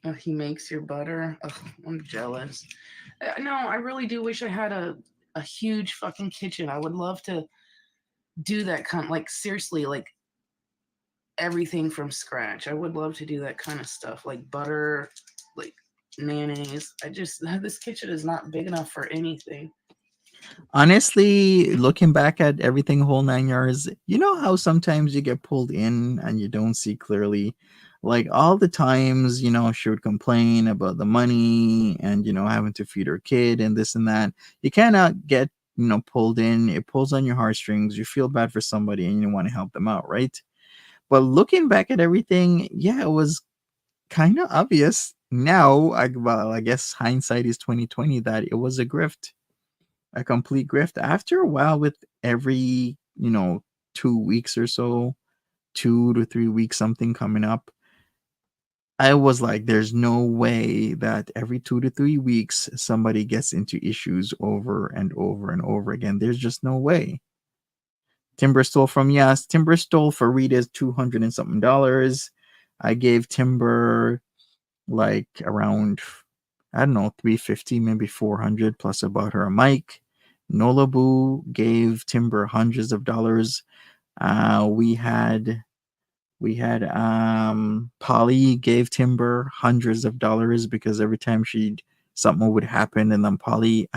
Oh, he makes your butter. Ugh, I'm jealous. No, I really do wish I had a huge fucking kitchen. I would love to do that kind, like seriously, like everything from scratch. I would love to do that kind of stuff, like butter, like mayonnaise. I just this kitchen is not big enough for anything. Honestly, looking back at everything whole 9 yards, you know how sometimes you get pulled in and you don't see clearly? Like all the times, she would complain about the money and, having to feed her kid and this and that. You cannot get, pulled in. It pulls on your heartstrings. You feel bad for somebody and you want to help them out, right? But looking back at everything, yeah, it was kind of obvious now. I guess hindsight is 2020 that it was a grift, a complete grift. After a while, with every 2 weeks or so, 2 to 3 weeks, something coming up, I was like, there's no way that every 2 to 3 weeks somebody gets into issues over and over and over again. There's just no way. Timber stole from, yes, Timber stole for Rita's 200 and something dollars. I gave Timber like around, I don't know, 350, maybe 400, plus I bought her a mic. Nolabu gave Timber hundreds of dollars. We had Polly gave Timber hundreds of dollars because every time something would happen, and then Polly,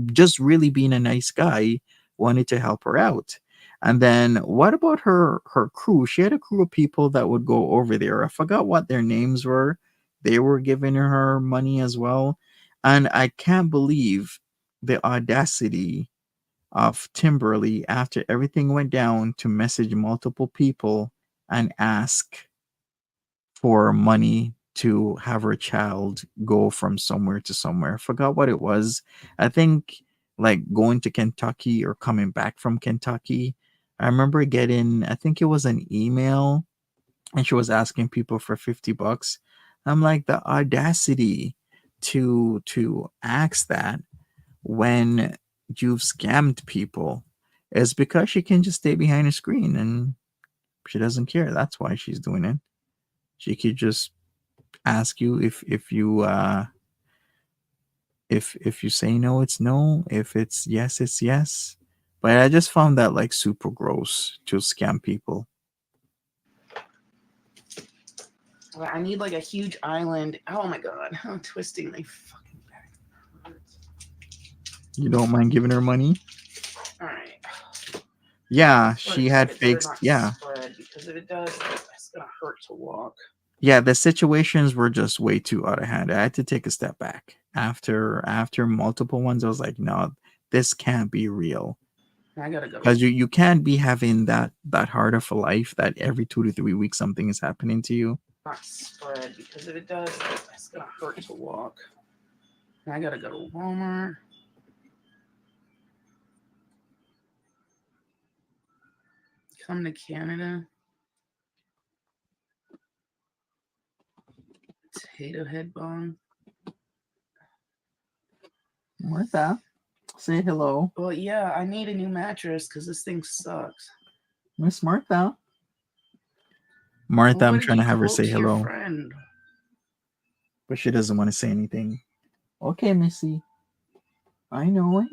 just really being a nice guy, wanted to help her out. And then what about her crew? She had a crew of people that would go over there. I forgot what their names were. They were giving her money as well. And I can't believe the audacity of Timberly after everything went down to message multiple people and ask for money to have her child go from somewhere to somewhere. I forgot what it was. I think like going to Kentucky or coming back from Kentucky. I remember getting, I think it was an email, and she was asking people for $50. I'm like, the audacity to ask that when you've scammed people is because she can just stay behind a screen and she doesn't care. That's why she's doing it. She could just ask you if you say no, it's no. If it's yes, it's yes. But I just found that like super gross to scam people. I need like a huge island. Oh my god, I'm twisting my fucking back. Hurts. You don't mind giving her money? All right. Yeah, Swear to she God, had it better fakes. not Yeah. spread, because if it does, it's gonna hurt to walk. Yeah, the situations were just way too out of hand. I had to take a step back. After multiple ones, I was like, no, this can't be real. I gotta go. Because you can't be having that hard of a life that every 2 to 3 weeks something is happening to you. Not spread, because if it does, it's gonna hurt to walk. I gotta go to Walmart. Come to Canada. Potato head bong. Martha, say hello. Well, yeah, I need a new mattress because this thing sucks. Miss Martha. Martha, Well, I'm what did trying to you have her quote say to your hello, friend? but she doesn't want to say anything. Okay, Missy. I know.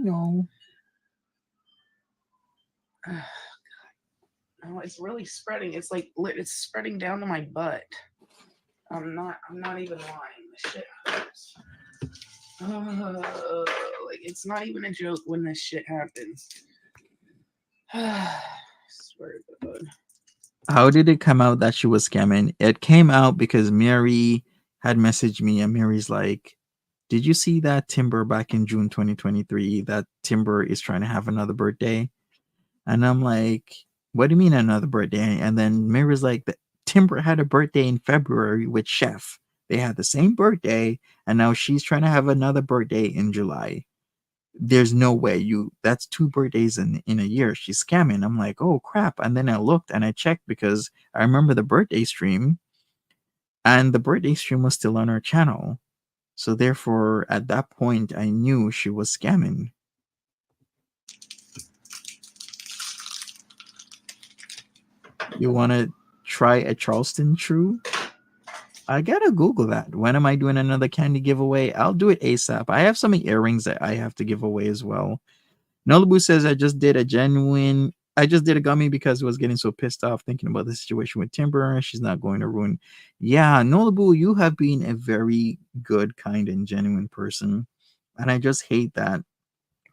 No, it's really spreading. It's like it's spreading down to my butt. I'm not even lying. This shit hurts. Like it's not even a joke when this shit happens. I swear to God. How did it come out that she was scamming? It came out because Mary had messaged me, and Mary's like, "Did you see that Timber back in June 2023? That Timber is trying to have another birthday." And I'm like, "What do you mean another birthday?" And then Mary's like, Timber had a birthday in February with Chef. They had the same birthday, and now she's trying to have another birthday in July. There's no way that's two birthdays in a year. She's scamming. I'm like, oh crap. And then I looked and I checked because I remember the birthday stream, and the birthday stream was still on her channel. So therefore, at that point, I knew she was scamming. You want to try a Charleston True? I gotta Google that. When am I doing another candy giveaway? I'll do it ASAP. I have some earrings that I have to give away as well. Nolabu says I just did a gummy because I was getting so pissed off thinking about the situation with Timber. She's not going to ruin. Yeah, Nolabu, you have been a very good, kind, and genuine person. And I just hate that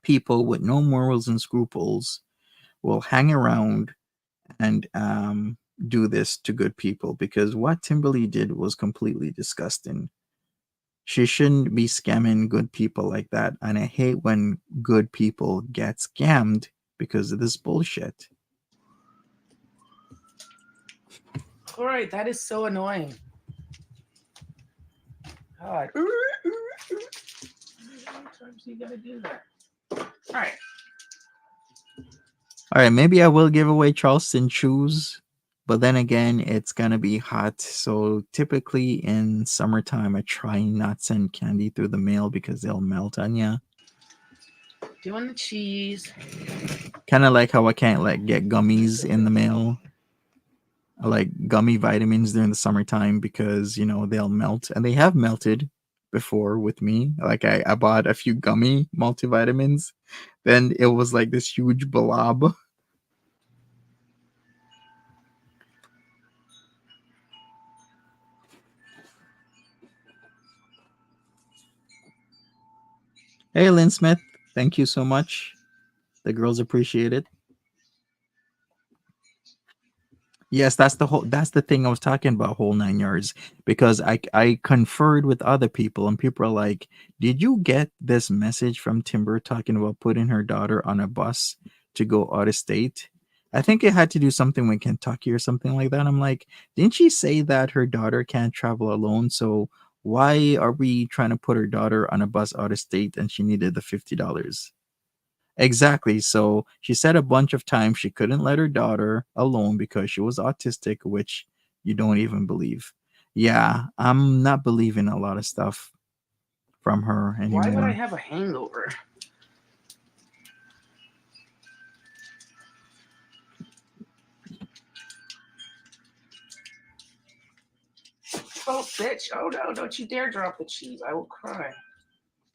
people with no morals and scruples will hang around and do this to good people, because what Timberly did was completely disgusting. She shouldn't be scamming good people like that. And I hate when good people get scammed because of this bullshit. All right, that is so annoying. God. How many times you gotta do that? All right. All right, maybe I will give away Charleston shoes, but then again, it's gonna be hot. So typically in summertime, I try not send candy through the mail because they'll melt on ya. Doing the cheese. Kind of like how I can't like get gummies in the mail. I like gummy vitamins during the summertime because they'll melt, and they have melted before with me. Like I bought a few gummy multivitamins, then it was like this huge blob. Hey, Lynn Smith, thank you so much. The girls appreciate it. Yes, that's the thing I was talking about, whole 9 yards, because I conferred with other people, and people are like, "Did you get this message from Timber talking about putting her daughter on a bus to go out of state?" I think it had to do something with Kentucky or something like that. I'm like, didn't she say that her daughter can't travel alone? So why are we trying to put her daughter on a bus out of state and she needed the $50? Exactly. So she said a bunch of times she couldn't let her daughter alone because she was autistic, which you don't even believe. Yeah, I'm not believing a lot of stuff from her Why would I anymore. have a hangover? Oh, bitch. Oh, no. Don't you dare drop the cheese. I will cry.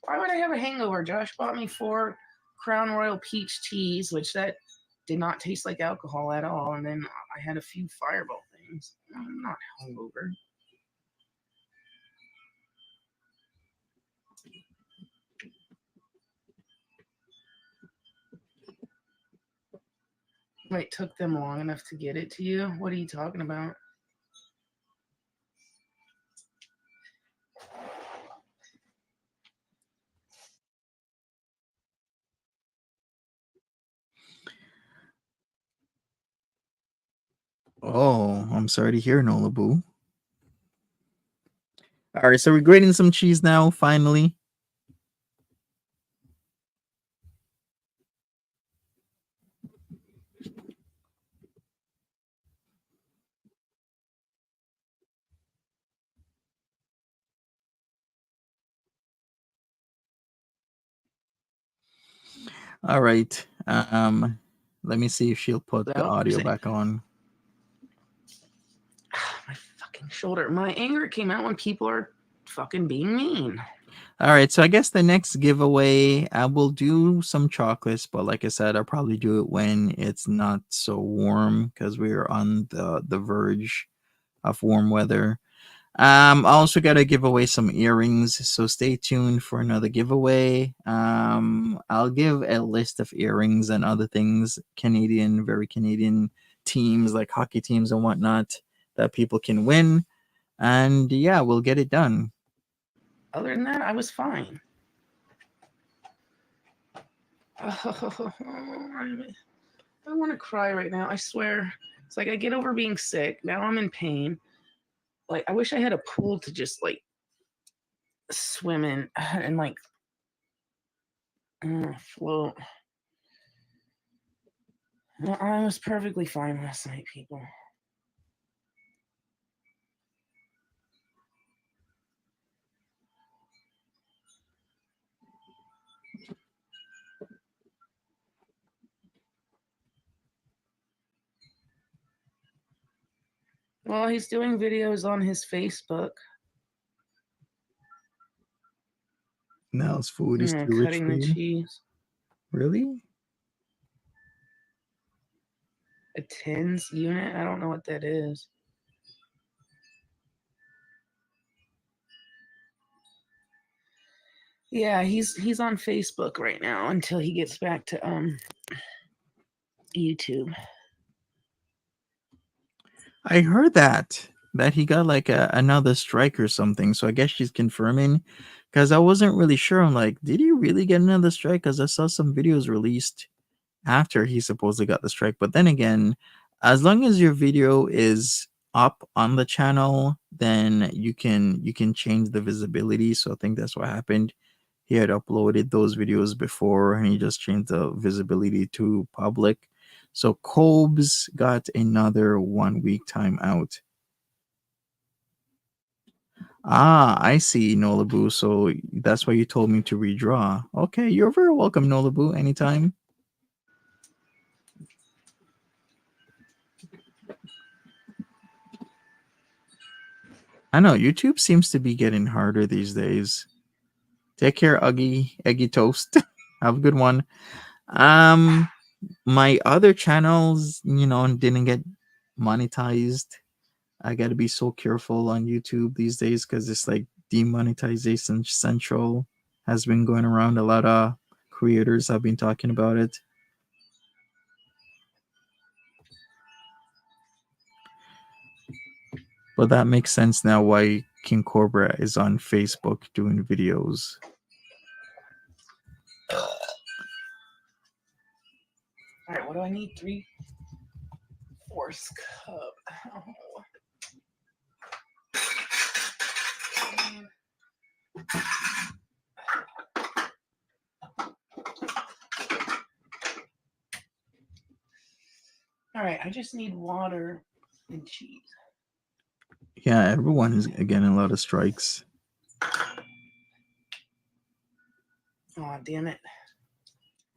Why would I have a hangover? Josh bought me 4 Crown Royal peach teas, which that did not taste like alcohol at all. And then I had a few Fireball things. I'm not hungover. Wait, took them long enough to get it to you? What are you talking about? Oh, I'm sorry to hear, Nola Boo. All right, so we're grating some cheese now, finally. All right. Let me see if she'll put the audio back on. My fucking shoulder. My anger came out when people are fucking being mean. All right, so I guess the next giveaway, I will do some chocolates, but like I said, I'll probably do it when it's not so warm because we're on the verge of warm weather. I also gotta give away some earrings, so stay tuned for another giveaway. I'll give a list of earrings and other things, Canadian, very Canadian teams like hockey teams and whatnot that people can win. And yeah, we'll get it done. Other than that, I was fine. Oh, I want to cry right now. I swear. It's like I get over being sick. Now I'm in pain. Like, I wish I had a pool to just like swim in and like float. I was perfectly fine last night, people. Well, he's doing videos on his Facebook. Now's food is too rich Cutting for the you. cheese. Really? A tins unit? I don't know what that is. Yeah, he's on Facebook right now until he gets back to YouTube. I heard that he got like another strike or something. So I guess she's confirming, because I wasn't really sure. I'm like, did he really get another strike? Because I saw some videos released after he supposedly got the strike. But then again, as long as your video is up on the channel, then you can change the visibility. So I think that's what happened. He had uploaded those videos before and he just changed the visibility to public. So Cobes got another 1 week timeout. Ah, I see, Nolabu. So that's why you told me to redraw. Okay, you're very welcome, Nolabu. Anytime. I know YouTube seems to be getting harder these days. Take care, Eggy Toast. Have a good one. My other channels, didn't get monetized. I got to be so careful on YouTube these days because it's like demonetization central has been going around. A lot of creators have been talking about it. But that makes sense now why King Cobra is on Facebook doing videos. All right, what do I need? 3/4 cup. Oh. All right, I just need water and cheese. Yeah, everyone is getting a lot of strikes. Oh, damn it.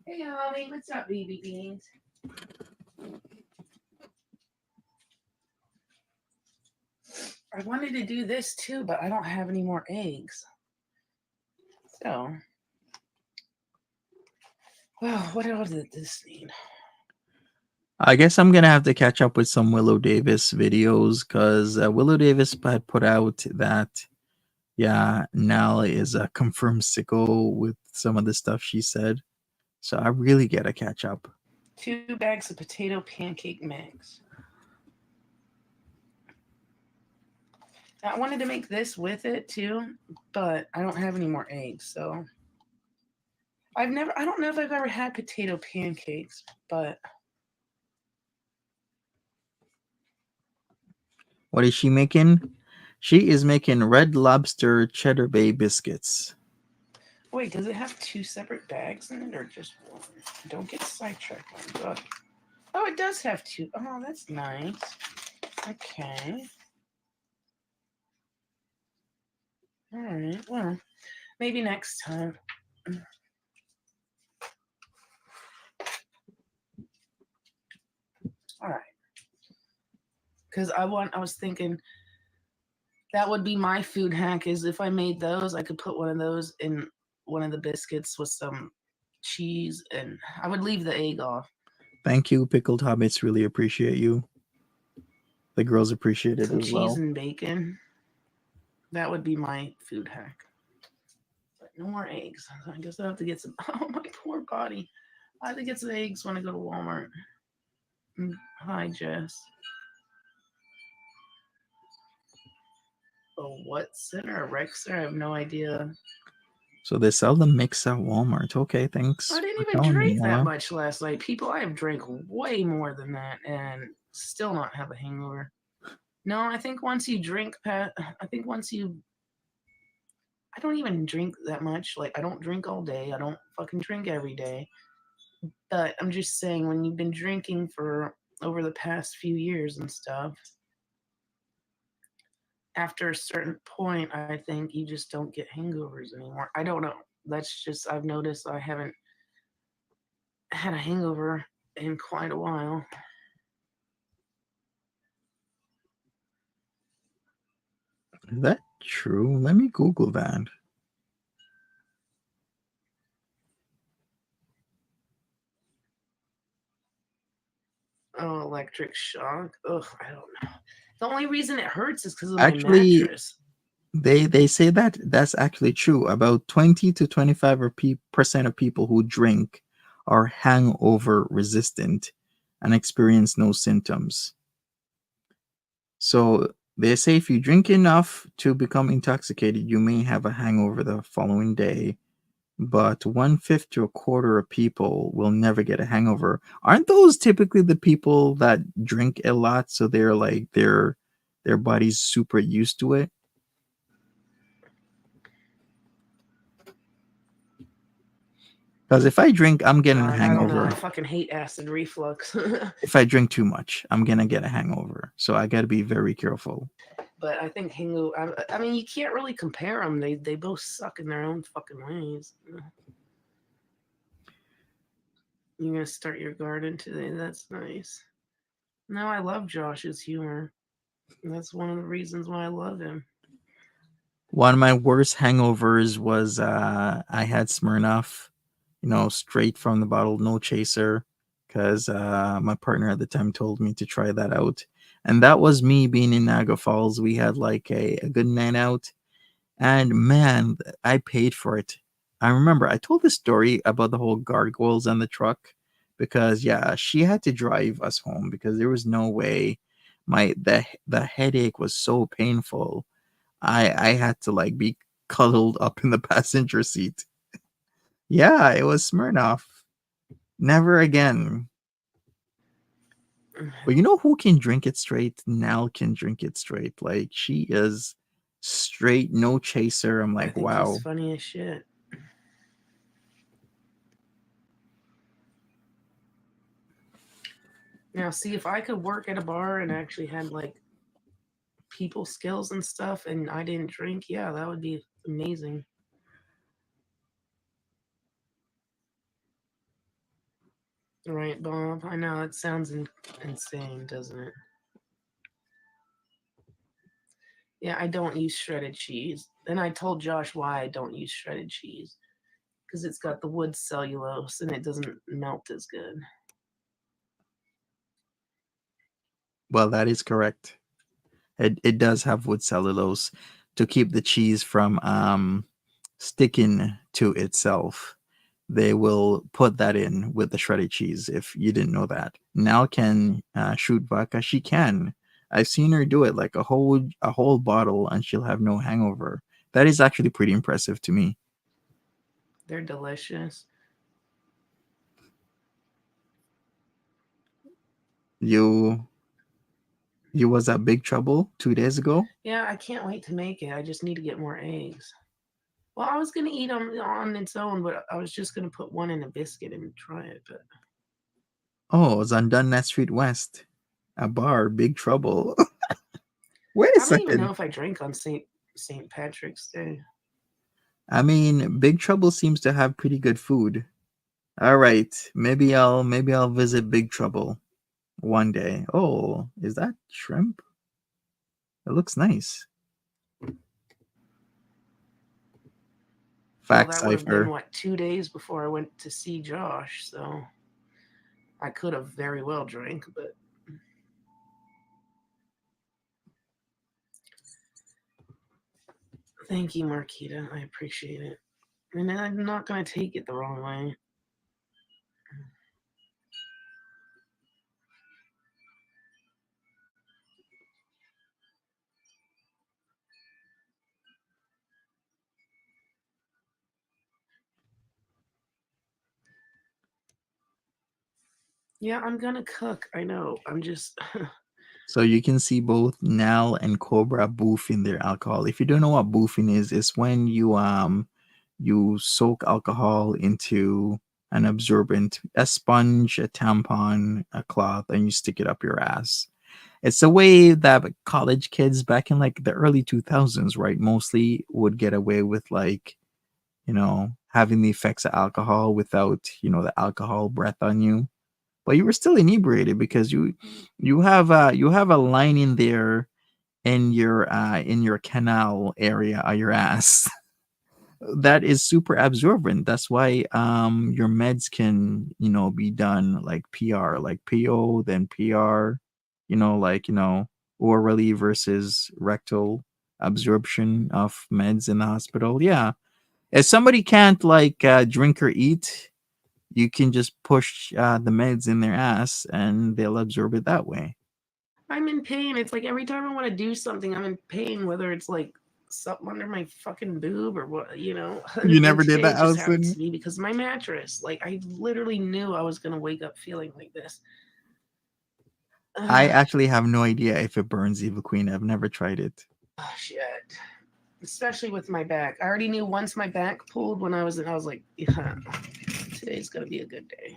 Hey, Holly, what's up, baby beans? I wanted to do this too, but I don't have any more eggs. So, well, what else did this need? I guess I'm gonna have to catch up with some Willow Davis videos because Willow Davis had put out that Nell is a confirmed sicko with some of the stuff she said. So I really gotta catch up. 2 bags of potato pancake mix. Now, I wanted to make this with it too, but I don't have any more eggs, so I don't know if I've ever had potato pancakes, but What is she making? She is making Red Lobster Cheddar Bay biscuits. wait, does it have 2 separate bags in it or just one? Don't get sidetracked on God. Oh, it does have 2. Oh, that's nice. Okay. All right. Well, maybe next time. All right. Because I was thinking that would be my food hack is if I made those, I could put one of those in one of the biscuits with some cheese and I would leave the egg off. Thank you, Pickled Hobbits. Really appreciate you. The girls appreciate it Some as cheese well. and bacon. That would be my food hack. But no more eggs. I guess I have to get some. Oh, my poor body. I have to get some eggs when I go to Walmart. Hi, Jess. Oh, what center? A rec center? I have no idea. So they sell the mix at Walmart. Okay, I thanks didn't for even telling me, drink that Noah. much last night. People, I have drank way more than that and still not have a hangover. No, I think once you drink, I think once you, I don't even drink that much. Like, I don't drink all day. I don't fucking drink every day. But I'm just saying, when you've been drinking for over the past few years and stuff, after a certain point, I think you just don't get hangovers anymore. I don't know. That's just, I've noticed I haven't had a hangover in quite a while. Is that true? Let me Google that. Oh, electric shock. Ugh, I don't know. The only reason it hurts is because of my Actually, mattress. they say that that's actually true. About 20 to 25% of people who drink are hangover resistant and experience no symptoms. So they say if you drink enough to become intoxicated, you may have a hangover the following day. But one fifth to a quarter of people will never get a hangover. Aren't those typically the people that drink a lot? So they're like their body's super used to it. Because if I drink, I'm getting a I don't know. I hangover. fucking hate acid reflux. If I drink too much, I'm gonna get a hangover. So I gotta be very careful. But I think hangover. I mean, you can't really compare them. They both suck in their own fucking ways. You're gonna start your garden today. That's nice. No, I love Josh's humor. That's one of the reasons why I love him. One of my worst hangovers was I had Smirnoff, straight from the bottle, no chaser, because my partner at the time told me to try that out. And that was me being in Niagara Falls. We had like a good night out, and man, I paid for it. I remember I told this story about the whole gargoyles and the truck because yeah, she had to drive us home because there was no way the headache was so painful. I had to like be cuddled up in the passenger seat. Yeah, it was Smirnoff. Never again. But you know who can drink it straight? Nell can drink it straight. Like she is straight, no chaser. I'm I like, think he's wow. funny as shit. Now, see, if I could work at a bar and actually had like people skills and stuff and I didn't drink, yeah, that would be amazing. Right, Bob? I know it sounds insane, doesn't it? Yeah, I don't use shredded cheese. And I told Josh why I don't use shredded cheese because it's got the wood cellulose and it doesn't melt as good. Well, that is correct. It does have wood cellulose to keep the cheese from sticking to itself. They will put that in with the shredded cheese. If you didn't know that, Nal can shoot vodka. She can. I've seen her do it like a whole bottle, and she'll have no hangover. That is actually pretty impressive to me. They're delicious. You you was at Big Trouble 2 days ago. Yeah, I can't wait to make it. I just need to get more eggs. Well, I was gonna eat them on its own, but I was just gonna put one in a biscuit and try it. But Oh, it's on Dunnet Street West, a bar. Big Trouble. Wait a I don't even second. know if I drank on Saint Patrick's Day. I mean, Big Trouble seems to have pretty good food. All right, maybe I'll visit Big Trouble one day. Oh, is that shrimp? It looks nice. Well, Fact that would have been cipher. what 2 days before I went to see Josh, so I could have very well drank, but thank you, Marquita. I appreciate it. And I'm not gonna take it the wrong way. Yeah, I'm gonna cook. I know. I'm just. So you can see both Nal and Cobra boofing their alcohol. If you don't know what boofing is, it's when you soak alcohol into an absorbent, a sponge, a tampon, a cloth, and you stick it up your ass. It's a way that college kids back in like the early 2000s, right, mostly would get away with like, having the effects of alcohol without, the alcohol breath on you. But you were still inebriated because you have a line in there in your canal area of your ass that is super absorbent. That's why your meds can, be done like PR, like PO, then PR, like, orally versus rectal absorption of meds in the hospital. Yeah. If somebody can't like drink or eat, you can just push the meds in their ass and they'll absorb it that way. I'm in pain. It's like every time I want to do something, I'm in pain, whether it's like something under my fucking boob or what, You And never did today that, it just happened to Allison? me because of my mattress. Like, I literally knew I was going to wake up feeling like this. I Ugh, actually have no idea if it burns Evil Queen. I've never tried it. shit. Especially with my back. I already knew once my back pulled when I was like, yeah, today's going to be a good day.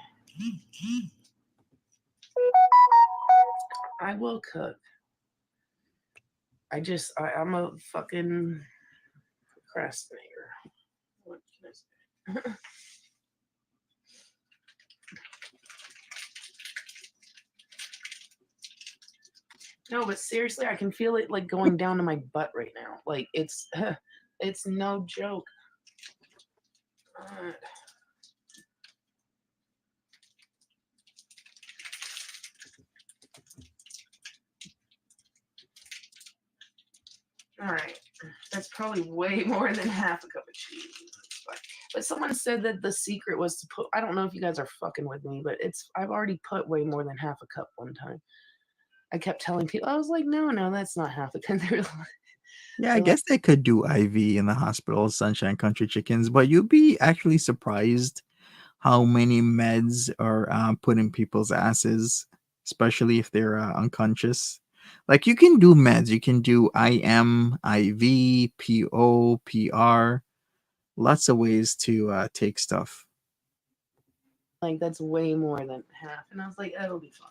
I will cook. I'm a fucking procrastinator. What can I say? No, but seriously, I can feel it like going down to my butt right now. Like it's no joke. Uh, all right, that's probably way more than half a cup of cheese. But someone said that the secret was to put. I don't know if you guys are fucking with me, but I've already put way more than half a cup one time. I kept telling people, I was like, no, no, that's not half a cup. Yeah, I They're like, guess they could do IV in the hospital, Sunshine Country Chickens, but you'd be actually surprised how many meds are put in people's asses, especially if they're unconscious. Like you can do meds, you can do IM, IV, PO, PR, lots of ways to take stuff. like that's way more than half, and I was like, that'll be fine.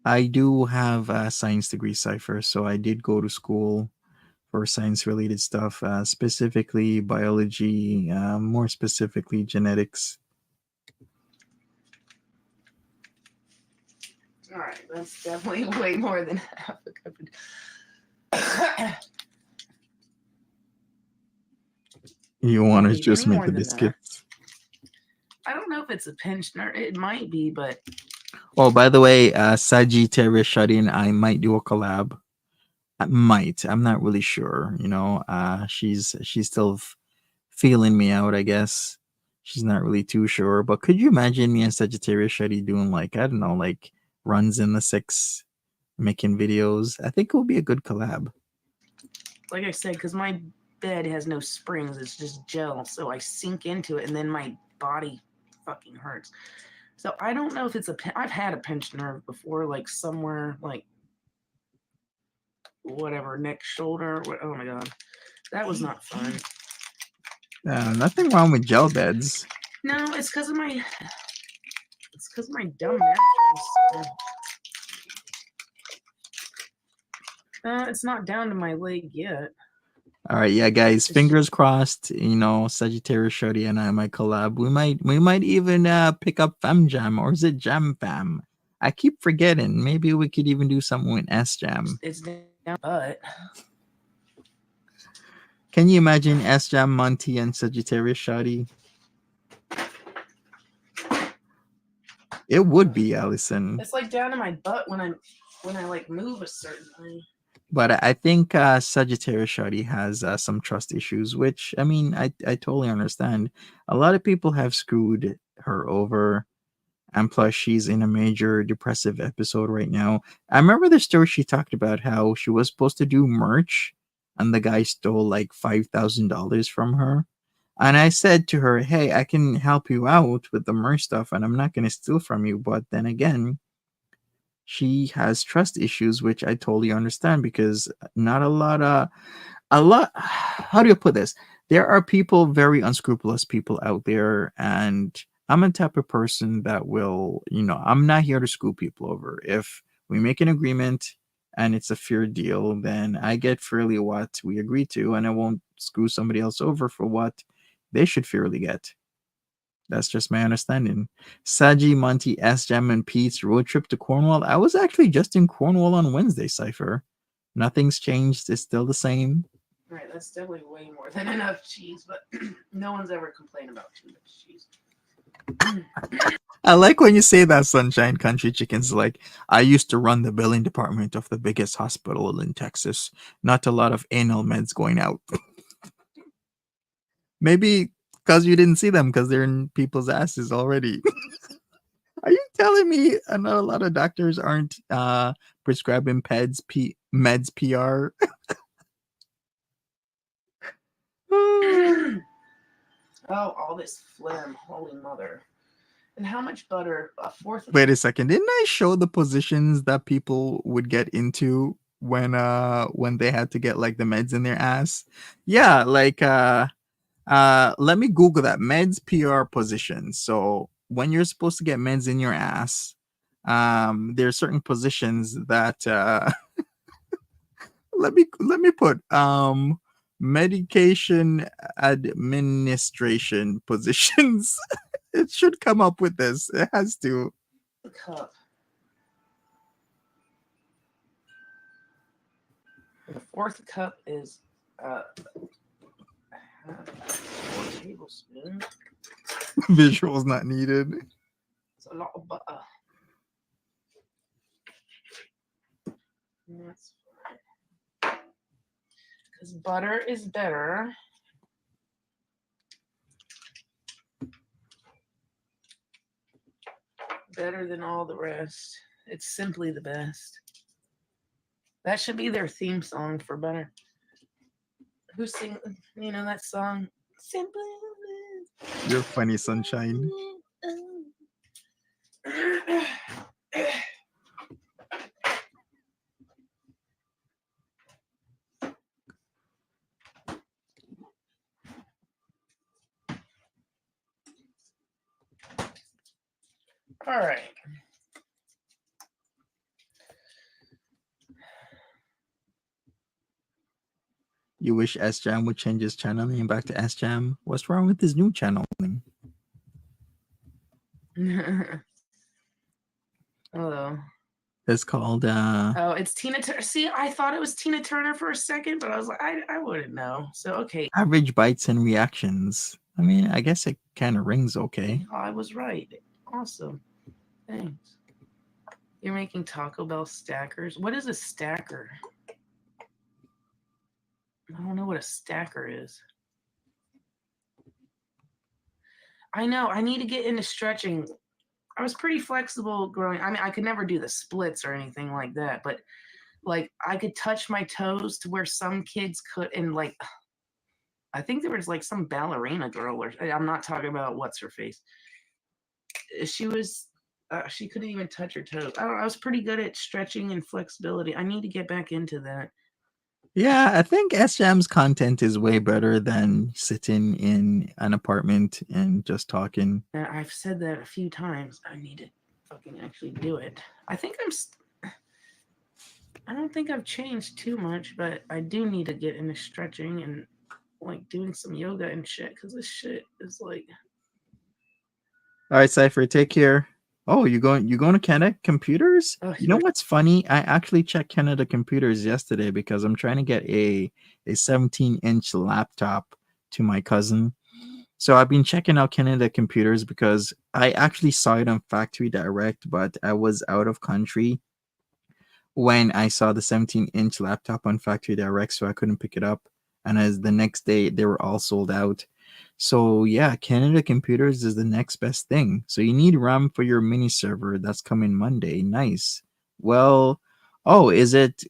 I do have a science degree cipher, so I did go to school for science related stuff, specifically biology, more specifically genetics. All right, that's definitely way more than half a cup. You want Can't to be just any make more the than that. biscuits. I don't know if it's a pinch nut. It might be, but Oh, by the way, Sagittarius Shut-In, I might do a collab. I might. I'm not really sure. She's still feeling me out, I guess. She's not really too sure. But could you imagine me and Sagittarius Shutty doing like, I don't know, like runs in the six, making videos? I think it will be a good collab. like I said, because my bed has no springs, it's just gel. So I sink into it and then my body fucking hurts. So I don't know if it's I've had a pinched nerve before, like somewhere, like whatever, neck, shoulder. Oh my God. That was not fun. Nothing wrong with gel beds. No, it's because of my dumb mattress. It's not down to my leg yet. All right, yeah, guys. It's Fingers crossed. Sagittarius Shorty and I might collab. We might even pick up Fam Jam, or is it Jam Fam? I keep forgetting. Maybe we could even do something with S Jam. it's down, but Can you imagine S Jam, Monty, and Sagittarius Shorty? It would be, Allison. it's like down to my butt when I like move a certain way. But I think Sagittarius Shorty has some trust issues, which I mean, I totally understand. A lot of people have screwed her over, and plus she's in a major depressive episode right now. I remember the story she talked about how she was supposed to do merch, and the guy stole like $5,000 from her. And I said to her, "Hey, I can help you out with the merch stuff, and I'm not going to steal from you." But then again, she has trust issues, which I totally understand because not a lot. How do you put this? There are people, very unscrupulous people out there, and I'm a type of person that will, I'm not here to screw people over. If we make an agreement and it's a fair deal, then I get fairly what we agree to, and I won't screw somebody else over for what they should fairly get. That's just my understanding. Saji, Monty, S Jam, and Pete's road trip to Cornwall. I was actually just in Cornwall on Wednesday, Cypher. Nothing's changed. It's still the same. Right, that's definitely way more than enough cheese, but no one's ever complained about too much cheese. I like when you say that, Sunshine Country Chickens. Like, I used to run the billing department of the biggest hospital in Texas. Not a lot of anal meds going out. Maybe because you didn't see them because they're in people's asses already. Are you telling me not a lot of doctors aren't prescribing meds PR? Oh, all this phlegm, holy mother. And how much butter? A fourth. Wait a second. Didn't I show the positions that people would get into when they had to get like the meds in their ass? Yeah, like let me Google that. Meds PR positions. So when you're supposed to get meds in your ass, there are certain positions that let me put medication administration positions. It should come up with this. It has to. The cup. The fourth cup is 4 tablespoons. Visuals not needed. It's a lot of butter. And that's fine. Because butter is better. Better than all the rest. It's simply the best. That should be their theme song for butter. Who sing, that song? Simply. You're funny, Sunshine. All right. You wish S Jam would change his channel name back to S Jam? What's wrong with his new channel name? Hello. It's called Oh, it's Tina Turner. See, I thought it was Tina Turner for a second, but I was like, I wouldn't know. So okay. Average Bites and Reactions. I mean, I guess it kind of rings okay. I was right. Awesome. Thanks. You're making Taco Bell stackers. What is a stacker? I don't know what a stacker is. I know. I need to get into stretching. I was pretty flexible growing. I mean, I could never do the splits or anything like that, but like I could touch my toes to where some kids could. And like, I think there was like some ballerina girl, or I'm not talking about what's her face. She was. She couldn't even touch her toes. I was pretty good at stretching and flexibility. I need to get back into that. Yeah, I think S Jam's content is way better than sitting in an apartment and just talking. I've said that a few times. I need to fucking actually do it. I think I don't think I've changed too much, but I do need to get into stretching and like doing some yoga and shit, because this shit is like. All right, Cypher, take care. Oh, you going to Canada Computers? Oh, you know what's funny? I actually checked Canada Computers yesterday because I'm trying to get a 17-inch laptop to my cousin. So I've been checking out Canada Computers because I actually saw it on Factory Direct, but I was out of country when I saw the 17-inch laptop on Factory Direct, so I couldn't pick it up. And as the next day, they were all sold out. So yeah, Canada Computers is the next best thing. So you need RAM for your mini server. That's coming Monday. Nice. Well, oh, is it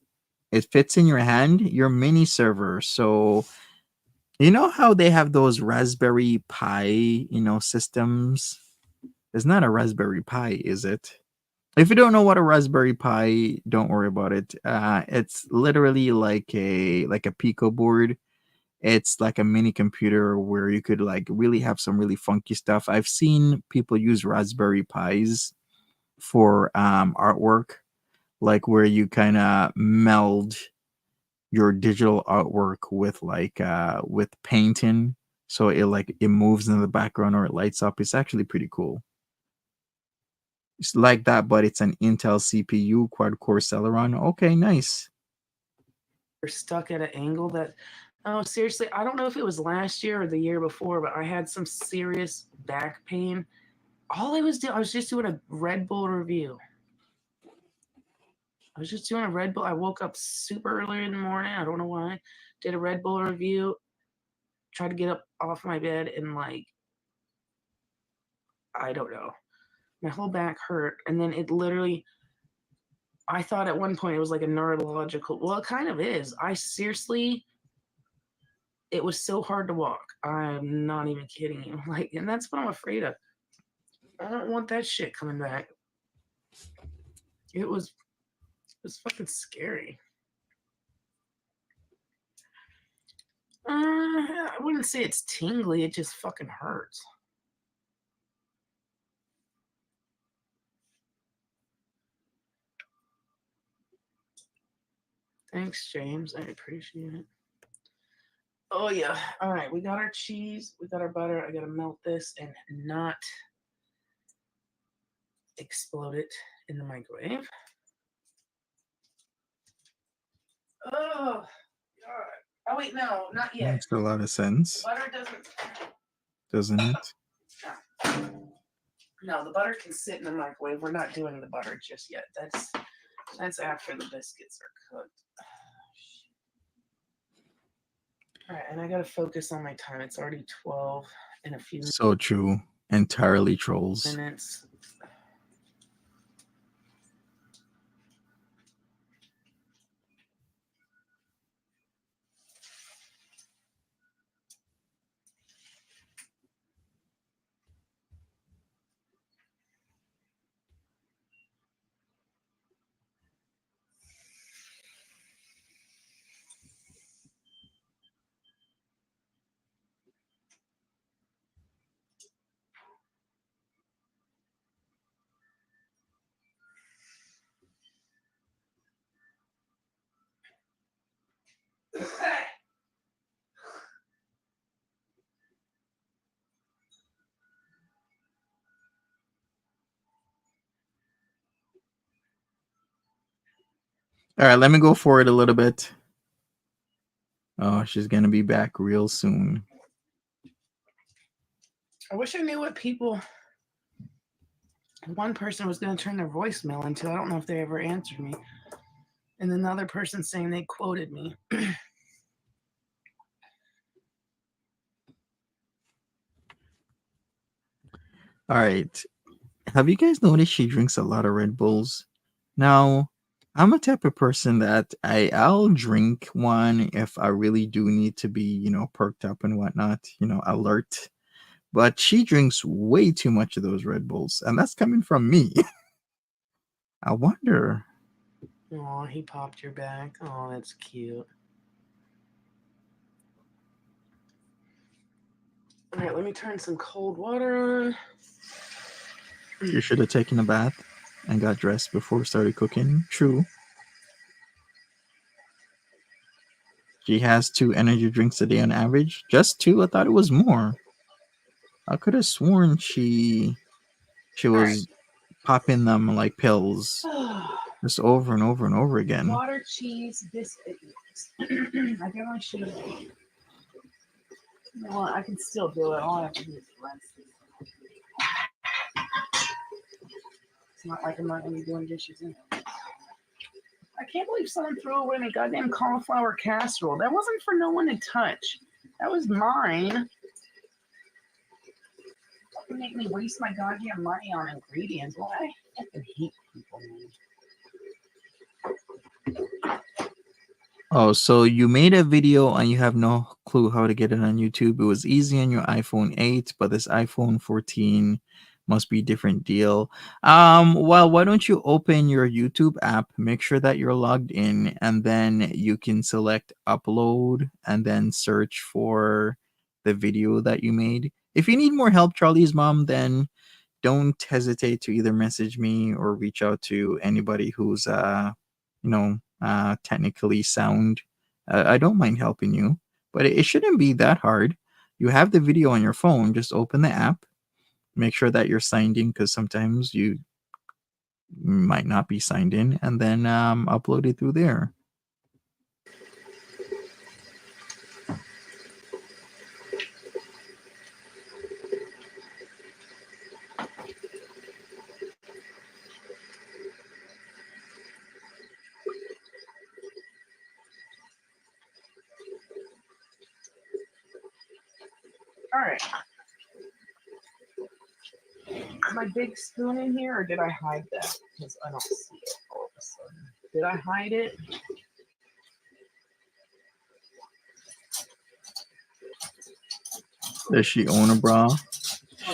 fits in your hand? Your mini server. So You know how they have those Raspberry Pi, systems? It's not a Raspberry Pi, is it? If you don't know what a Raspberry Pi, don't worry about it. It's literally like a Pico board. It's like a mini computer where you could like really have some really funky stuff. I've seen people use Raspberry Pis for artwork, like where you kind of meld your digital artwork with with painting, so it moves in the background or it lights up. It's actually pretty cool. It's like that, but it's an Intel CPU quad core Celeron. Okay, nice. We're stuck at an angle that, oh, seriously, I don't know if it was last year or the year before, but I had some serious back pain. All I was doing, I was just doing a Red Bull review. I was just doing a Red Bull. I woke up super early in the morning. I don't know why. Did a Red Bull review. Tried to get up off my bed and I don't know. My whole back hurt, and then it literally. I thought at one point it was like a neurological. Well, it kind of is. I seriously. It was so hard to walk. I'm not even kidding you. And that's what I'm afraid of. I don't want that shit coming back. It was fucking scary. I wouldn't say it's tingly. It just fucking hurts. Thanks, James. I appreciate it. Oh, yeah. All right. We got our cheese. We got our butter. I got to melt this and not explode it in the microwave. Oh, God. Oh, wait. No, not yet. Makes a lot of sense, Butter doesn't it? No, the butter can sit in the microwave. We're not doing the butter just yet. That's after the biscuits are cooked. All right, and I gotta focus on my time. It's already 12 in a few So true. Entirely trolls. minutes. All right, let me go forward a little bit. Oh, she's gonna be back real soon. I wish I knew what people. One person was going to turn their voicemail into. I don't know if they ever answered me. And another person saying they quoted me. All right. Have you guys noticed she drinks a lot of Red Bulls? Now, I'm a type of person that I'll drink one if I really do need to be, perked up and whatnot, alert. But she drinks way too much of those Red Bulls, and that's coming from me. I wonder. Oh, he popped your back. Oh, that's cute. All right, let me turn some cold water on. You should have taken a bath and got dressed before we started cooking. True. She has 2 energy drinks a day on average. Just 2? I thought it was more. I could have sworn she was popping them like pills just over and over and over again. Water, cheese, biscuits. I guess I should have. You know what? I can still do it. All I have to do is rinse it. It's not like I'm not going to be doing dishes in it. I can't believe someone threw away my goddamn cauliflower casserole. That wasn't for no one to touch. That was mine. Don't make me waste my goddamn money on ingredients. Well, I fucking hate people, man. Oh, so you made a video and you have no clue how to get it on YouTube. It was easy on your iPhone 8, but this iPhone 14 must be a different deal. Well, why don't you open your YouTube app, make sure that you're logged in, and then you can select upload and then search for the video that you made. If you need more help, Charlie's mom, then don't hesitate to either message me or reach out to anybody who's technically sound. I don't mind helping you, but it shouldn't be that hard. You have the video on your phone, just open the app, make sure that you're signed in because sometimes you might not be signed in, and then upload it through there. All right. My big spoon in here, or did I hide that? Because I don't see it all of a sudden. Did I hide it? Does she own a bra? Oh,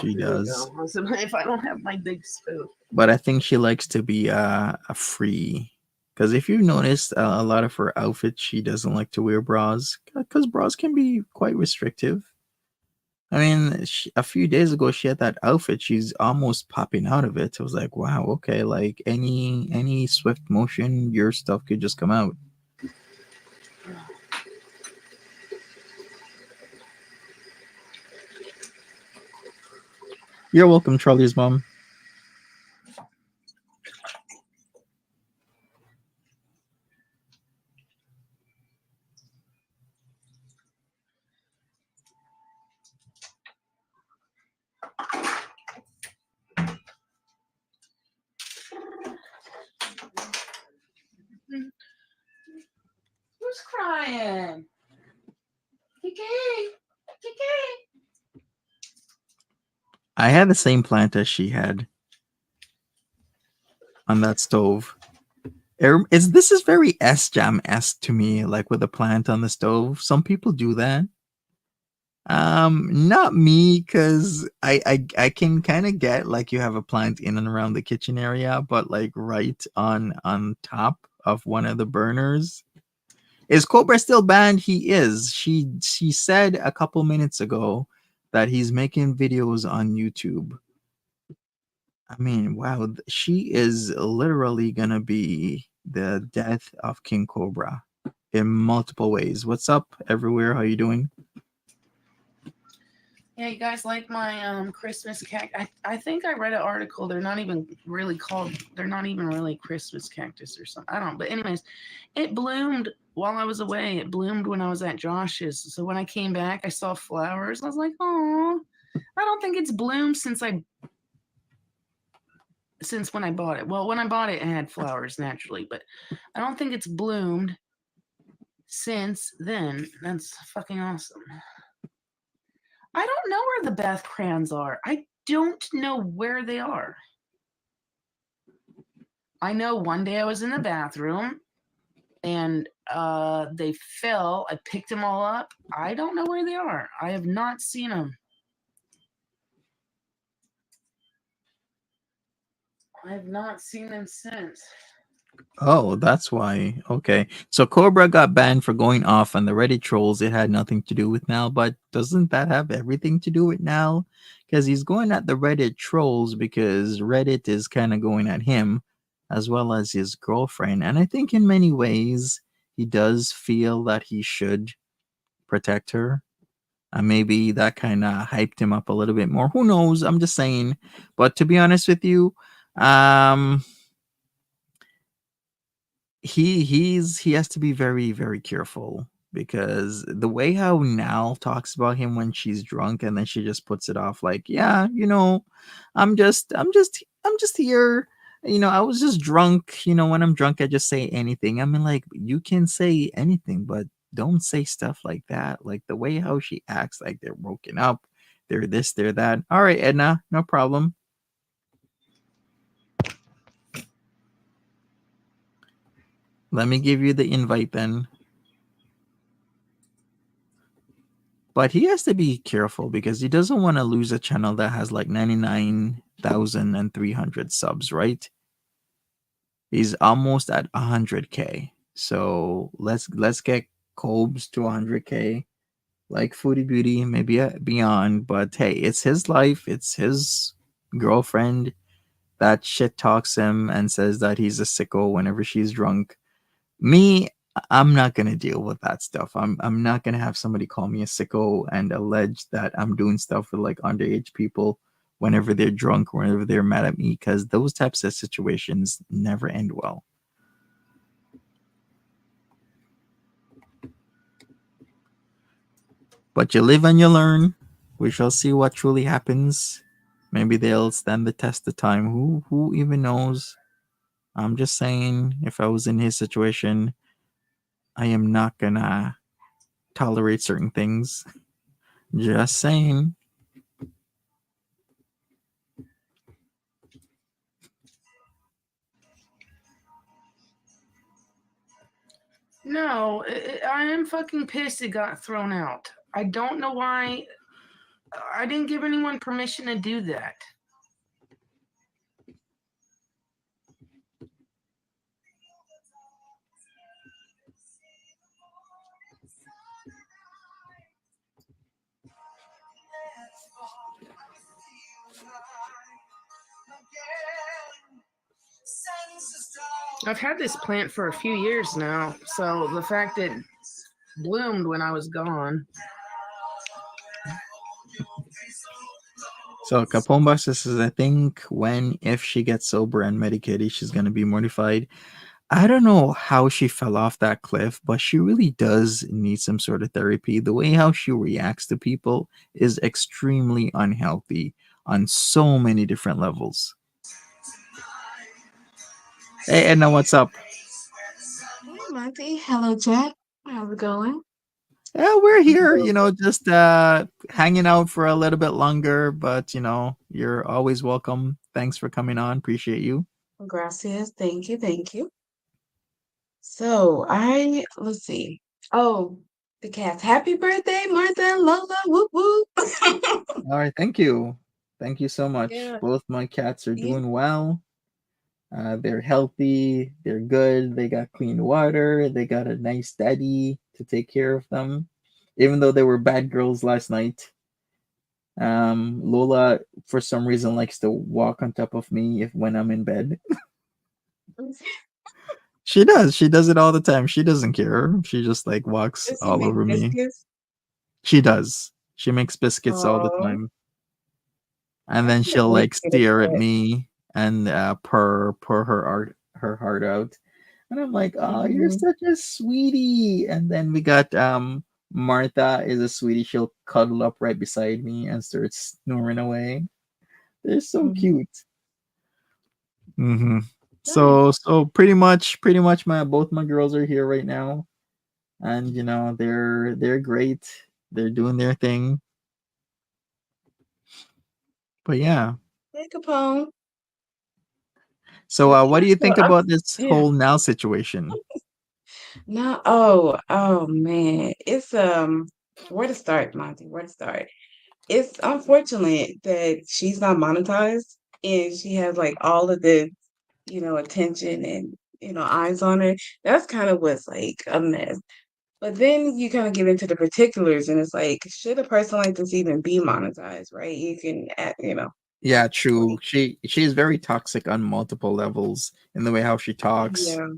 She there we does. go. If I don't have my big spoon. But I think she likes to be a free. Because if you've noticed, a lot of her outfits, she doesn't like to wear bras. Because bras can be quite restrictive. I mean, a few days ago, she had that outfit. She's almost popping out of it. I was like, wow, okay, like any swift motion, your stuff could just come out. You're welcome, Charlie's mom. Who's crying? Kiki. Kiki. I had the same plant as she had on that stove. This is very S-Jam-esque to me, like with a plant on the stove. Some people do that. Not me, because I can kind of get like you have a plant in and around the kitchen area, but like right on top of one of the burners. Is Cobra still banned? He is. She said a couple minutes ago that he's making videos on YouTube. I mean, wow, she is literally gonna be the death of King Cobra in multiple ways. What's up, everywhere? How you doing? Yeah, you guys like my Christmas cactus? I think I read an article. They're not even really Christmas cactus or something. I don't. But anyways, it bloomed while I was away. It bloomed when I was at Josh's. So when I came back, I saw flowers. I was like, oh, I don't think it's bloomed since when I bought it. Well, when I bought it, it had flowers naturally, but I don't think it's bloomed since then. That's fucking awesome. I don't know where the bath crayons are. I don't know where they are. I know one day I was in the bathroom and they fell. I picked them all up. I don't know where they are. I have not seen them. I have not seen them since. Oh, that's why. Okay. So Cobra got banned for going off on the Reddit trolls. It had nothing to do with Nal, but doesn't that have everything to do with Nal? Because he's going at the Reddit trolls because Reddit is kind of going at him as well as his girlfriend. And I think in many ways he does feel that he should protect her. Maybe that kind of hyped him up a little bit more. Who knows? I'm just saying. But to be honest with you, he has to be very, very careful because the way how Nal talks about him when she's drunk and then she just puts it off like, yeah, I'm just here. I was just drunk. When I'm drunk, I just say anything. I mean, like, you can say anything, but don't say stuff like that. Like the way how she acts, like they're broken up, they're this, they're that. All right, Edna, no problem. Let me give you the invite then. But he has to be careful because he doesn't want to lose a channel that has like 99,300 subs, right? He's almost at 100K. So let's get Cobes to 100K, like Foodie Beauty, maybe beyond. But hey, it's his life. It's his girlfriend that shit talks him and says that he's a sicko whenever she's drunk. Me, I'm not gonna deal with that stuff. I'm not gonna have somebody call me a sicko and allege that I'm doing stuff with like underage people whenever they're drunk, whenever they're mad at me, because those types of situations never end well. But you live and you learn. We shall see what truly happens. Maybe they'll stand the test of time. Who even knows? I'm just saying, if I was in his situation, I am not gonna tolerate certain things. Just saying. No, I am fucking pissed it got thrown out. I don't know why. I didn't give anyone permission to do that. I've had this plant for a few years now, so the fact that it bloomed when I was gone. So Capomba says, I think when if she gets sober and medicated, she's gonna be mortified. I don't know how she fell off that cliff, but she really does need some sort of therapy. The way how she reacts to people is extremely unhealthy on so many different levels. Hey Edna, what's up? Hey, Monty. Hello, Jack. How's it going? Yeah, we're here, just hanging out for a little bit longer, but you're always welcome. Thanks for coming on. Appreciate you. Gracias. Thank you. Thank you. Let's see. Oh, the cats. Happy birthday, Martha and Lola. Whoop, whoop. All right, thank you. Thank you so much. Yeah. Both my cats are Yeah. doing well. They're healthy, they're good, they got clean water, they got a nice daddy to take care of them. Even though they were bad girls last night. Lola, for some reason, likes to walk on top of me if when I'm in bed. She does. She does it all the time. She doesn't care. She just like walks Does he all make over me. biscuits? She does. She makes biscuits all the Oh, time. And I then can't she'll wait like to get a stare at cat. me and purr her heart out. And I'm like, oh, you're Mm-hmm. such a sweetie. And then we got Martha is a sweetie. She'll cuddle up right beside me and start snoring away. They're so Mm-hmm. cute. Mm-hmm. Nice. So pretty much my both my girls are here right now, and they're great. They're doing their thing. But yeah. Hey, Capone. So But what yeah, do you so think about this yeah. whole now situation? No, oh man. Where to start, Monty? Where to start? It's unfortunate that she's not monetized and she has like all of the, attention and, eyes on her. That's kind of what's like a mess. But then you kind of get into the particulars and it's like, should a person like this even be monetized, right? You can, Yeah, true. like, She is very toxic on multiple levels in the way how she talks yeah,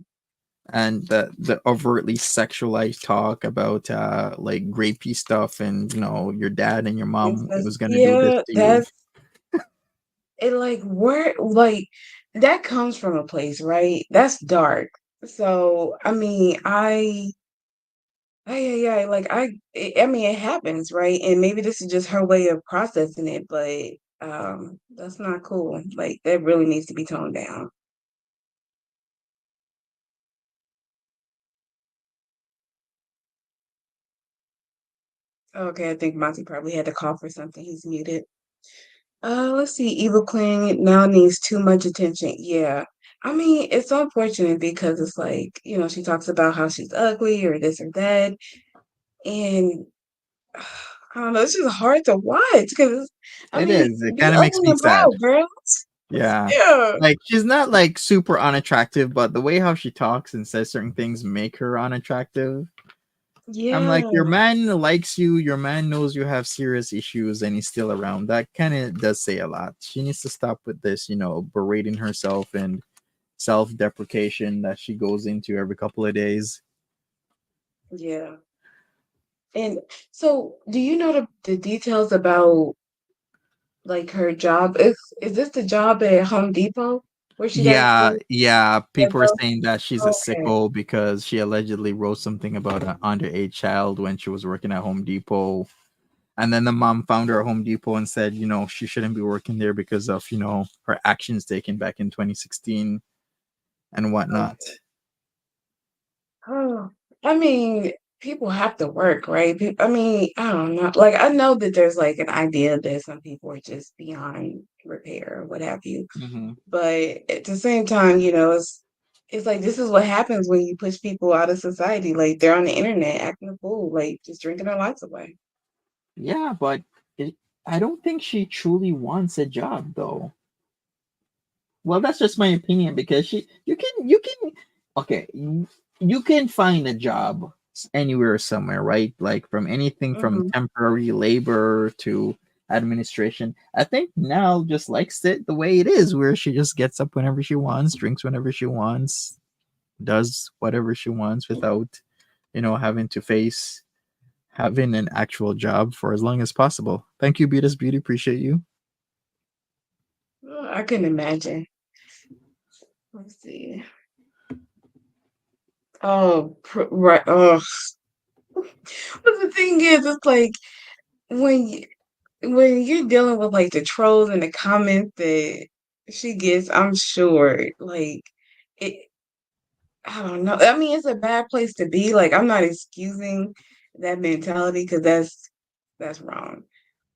and the overtly sexualized talk about like rapey stuff and your dad and your mom was gonna do this yeah, to you. that's it. Like, where, like, that comes from a place, right? That's dark. So, I mean, yeah, like I mean, it happens, right? And maybe this is just her way of processing it, but that's not cool. Like that really needs to be toned down. Okay, I think Monty probably had to call for something. He's muted. Let's see. Evil Queen now needs too much attention. Yeah. I mean, it's unfortunate because it's like, she talks about how she's ugly or this or that. And I don't know. It's just hard to watch because, I It mean, is. It be kind of makes open me and sad. proud, girl. Yeah. Yeah. Like she's not like super unattractive, but the way how she talks and says certain things make her unattractive. I'm like, Yeah. your man likes you, your man knows you have serious issues, and he's still around. That kind of does say a lot. She needs to stop with this, berating herself and self deprecation that she goes into every couple of days. Yeah. And so, do you know the details about like her job? Is this the job at Home Depot where she got Yeah, accused yeah. of People are those? saying that she's a Okay. sicko because she allegedly wrote something about an underage child when she was working at Home Depot. And then the mom found her at Home Depot and said, she shouldn't be working there because of, her actions taken back in 2016 and whatnot. Okay. Oh, I mean, people have to work, right? I mean, I don't know. Like, I know that there's like an idea that some people are just beyond repair or what have you. Hmm. But at the same time, it's like this is what happens when you push people out of society. Like they're on the internet acting a fool, like just drinking their lives away. Yeah, but it, I don't think she truly wants a job, though. Well, that's just my opinion because okay, you can find a job anywhere, somewhere, right? Like from anything from Hmm. temporary labor to administration. I think Nell just likes it the way it is, where she just gets up whenever she wants, drinks whenever she wants, does whatever she wants without, having to face having an actual job for as long as possible. Thank you, Beatus Beauty. Appreciate you. I couldn't imagine. Let's see. Oh, right. Oh, but the thing is, it's like when you, when you're dealing with like the trolls and the comments that she gets, I'm sure like it. I don't know. I mean, it's a bad place to be. Like, I'm not excusing that mentality because that's wrong.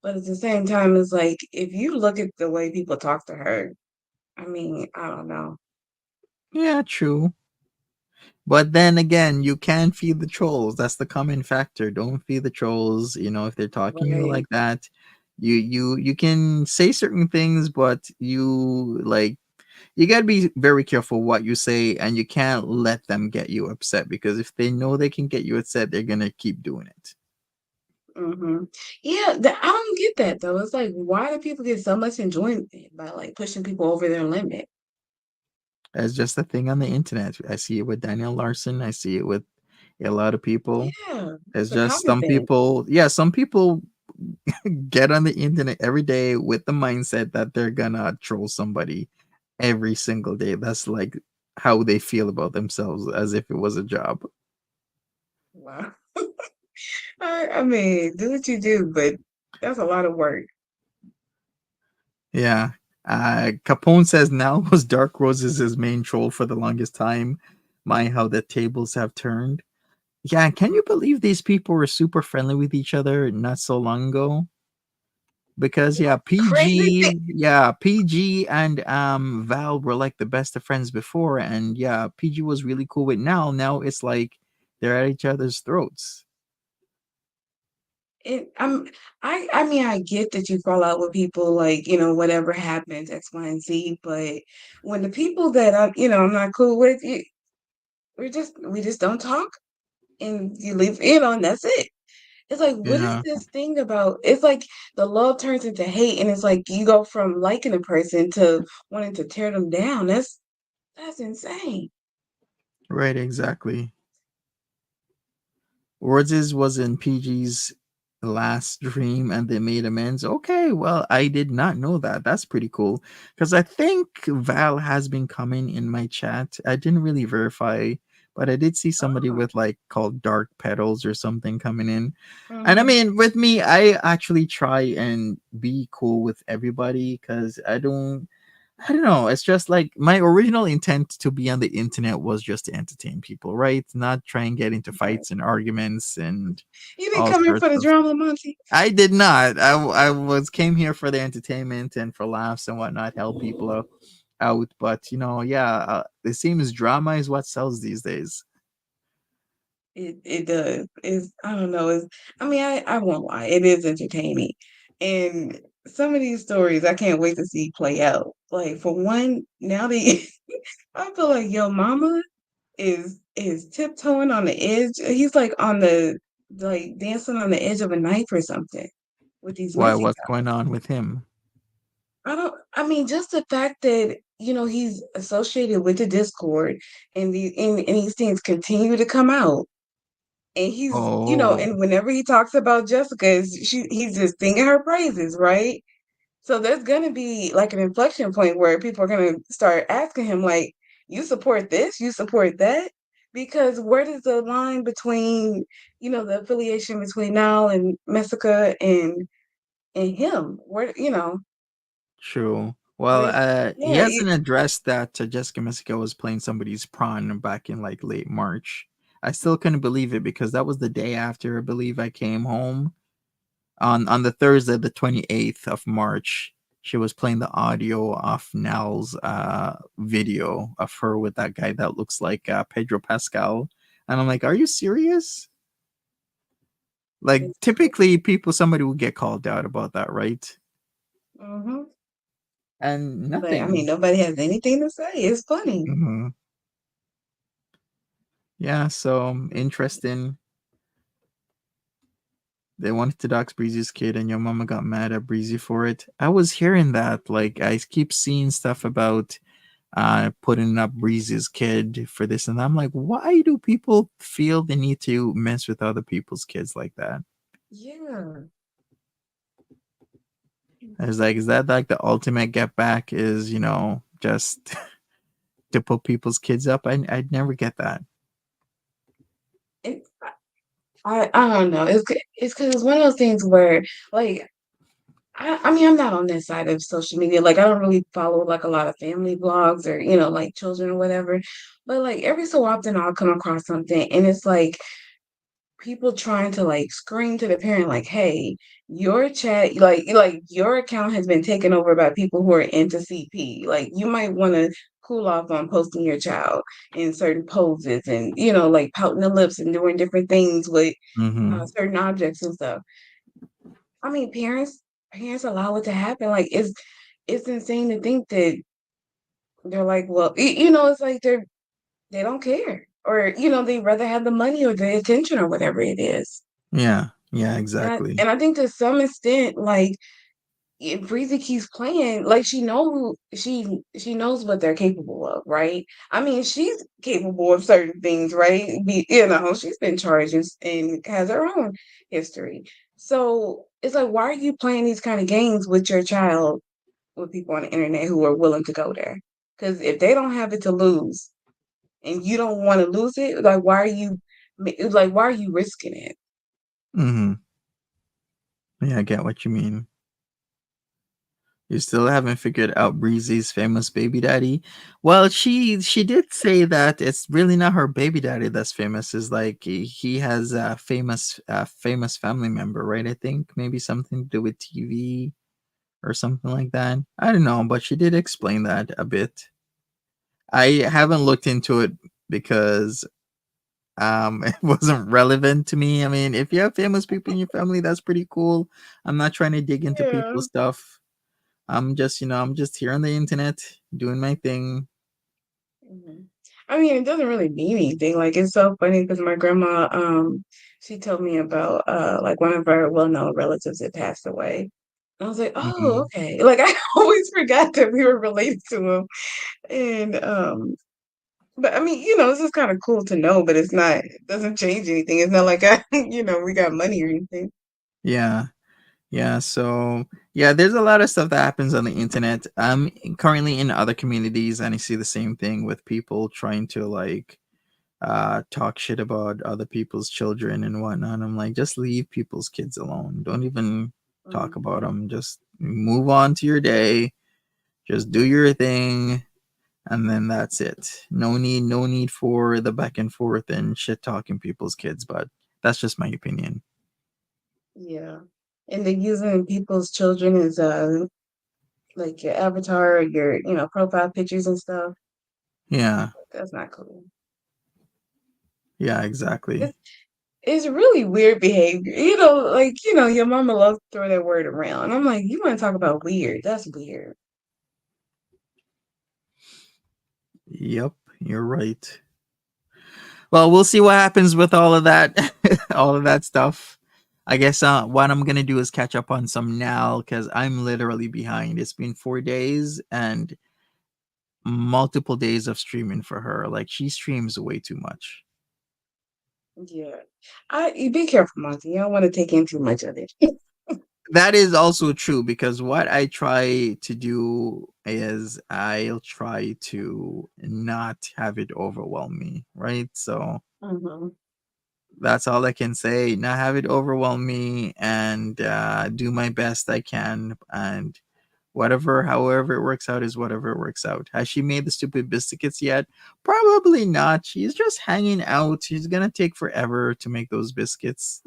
But at the same time, it's like if you look at the way people talk to her, I mean, I don't know. Yeah, true. But then again, you can feed the trolls. That's the common factor. Don't feed the trolls. If they're talking you Right. like that, you can say certain things, but you gotta be very careful what you say, and you can't let them get you upset because if they know they can get you upset, they're gonna keep doing it. Hmm. Yeah, I don't get that though. It's like, why do people get so much enjoyment by like pushing people over their limit? It's just a thing on the internet. I see it with Daniel Larson. I see it with a lot of people. Yeah, It's it's a just common some thing. people. Yeah, some people get on the internet every day with the mindset that they're gonna troll somebody every single day. That's like how they feel about themselves, as if it was a job. Wow. I mean, do what you do, but that's a lot of work. Yeah. Capone says now was Dark Roses his main troll for the longest time. My, how the tables have turned. Yeah, can you believe these people were super friendly with each other not so long ago? Because That's crazy thing. PG and Val were like the best of friends before, and yeah, PG was really cool with Now. Now it's like they're at each other's throats. It, I mean, I get that you fall out with people, like, whatever happens, X, Y, and Z, but when the people that I'm not cool with, we just don't talk and you leave, and that's it. It's like, what is Yeah, this thing about? It's like the love turns into hate, and it's like you go from liking a person to wanting to tear them down. That's insane. right, exactly. Roses was in PG's last dream and they made amends. Okay, well, I did not know that. That's pretty cool. Because I think Val has been coming in my chat. I didn't really verify, but I did see somebody Oh. with like called Dark Petals or something coming in. And I Hmm. mean, with me, I actually try and be cool with everybody because I don't know. It's just like my original intent to be on the internet was just to entertain people, right? Not try and get into Right. fights and arguments and You didn't all come here sorts for the of. drama, Monty. I did not. I was came here for the entertainment and for laughs and whatnot, help people out. But yeah, it seems drama is what sells these days. It does. It's I don't know. It's I mean I won't lie. It is entertaining, and some of these stories I can't wait to see play out. Like for one, now they I feel like Yo Mama is tiptoeing on the edge. He's like on the like dancing on the edge of a knife or something with these Why? missing. What's going on with him? I mean, just the fact that, he's associated with the Discord and these things continue to come out. And Oh, and whenever he talks about Jessica, he's just singing her praises, right? So there's gonna be like an inflection point where people are gonna start asking him, like, you support this, you support that? Because where does the line between, the affiliation between Nile and Messica and him? Where? true. Well, Like, he yeah, hasn't addressed that Jessica Messica was playing somebody's prawn back in like late March. I still couldn't believe it because that was the day after I believe I came home on the Thursday, the 28th of March. She was playing the audio of Nell's video of her with that guy that looks like Pedro Pascal, and I'm like, "Are you serious?" Like, it's typically, somebody would get called out about that, right? hmm And But I mean, nothing. nobody has anything to say. It's funny. Hmm. Yeah, so interesting. They wanted to dox Breezy's kid, and your mama got mad at Breezy for it. I was hearing that. Like, I keep seeing stuff about putting up Breezy's kid for this, and I'm like, why do people feel the need to mess with other people's kids like that? Yeah. I was like, is that like the ultimate get back? Is just to put people's kids up? I'd never get that. It, I don't know. It's because it's one of those things where, like, I mean, I'm not on this side of social media. Like, I don't really follow like a lot of family blogs or like children or whatever. But like every so often, I'll come across something, and it's like people trying to like scream to the parent, like, "Hey, your chat, like your account has been taken over by people who are into CP. Like, you might want to." Cool off on posting your child in certain poses and like pouting the lips and doing different things with Hmm. certain objects and stuff. I mean, parents allow it to happen. Like it's insane to think that they're like, well, it's like they don't care, or they rather have the money or the attention or whatever it is. Yeah, yeah, And I exactly. and I think to some extent, like if Breezy keeps playing, like she knows what they're capable of, right? I mean, she's capable of certain things, right? She's been charged and has her own history. So it's like, why are you playing these kind of games with your child with people on the internet who are willing to go there? Because if they don't have it to lose and you don't want to lose it, like why are you risking it? Hmm. Yeah, I get what you mean. You still haven't figured out Breezy's famous baby daddy. Well, she did say that it's really not her baby daddy that's famous. Is like he has a famous family member, right? I think maybe something to do with TV or something like that. I don't know, but she did explain that a bit. I haven't looked into it because it wasn't relevant to me. I mean, if you have famous people in your family, that's pretty cool. I'm not trying to dig into Yeah. people's stuff. I'm just here on the internet doing my thing. Mhm. I mean, it doesn't really mean anything. Like it's so funny because my grandma, she told me about like one of our well-known relatives that passed away. I was like, oh, Mhm. okay. Like I always forgot that we were related to him. And but I mean, it's just kind of cool to know, but it doesn't change anything. It's not like we got money or anything. Yeah. Yeah, so yeah, there's a lot of stuff that happens on the internet. I'm currently in other communities and I see the same thing with people trying to like talk shit about other people's children and whatnot. I'm like, just leave people's kids alone. Don't even talk Mm, about them. Just move on to your day. Just do your thing, and then that's it. No need for the back and forth and shit talking people's kids. But that's just my opinion. yeah. And then using people's children as like your avatar, your profile pictures and stuff. Yeah. That's not cool. Yeah, exactly. It's it's really weird behavior. Like, your mama loves to throw that word around. I'm like, you want to talk about weird? That's weird. Yep, you're right. Well, we'll see what happens with all of that, all of that stuff. I guess what I'm gonna do is catch up on some now because I'm literally behind. It's been 4 days and multiple days of streaming for her. Like she streams way too much. Yeah. You be careful, Monty. You don't want to take in too much of it. That is also true because what I try to do is I'll try to not have it overwhelm me, right? So Hmm. that's all I can say. Not have it overwhelm me and do my best I can. And whatever, however it works out, is whatever it works out. Has she made the stupid biscuits yet? Probably not. She's just hanging out. She's going to take forever to make those biscuits,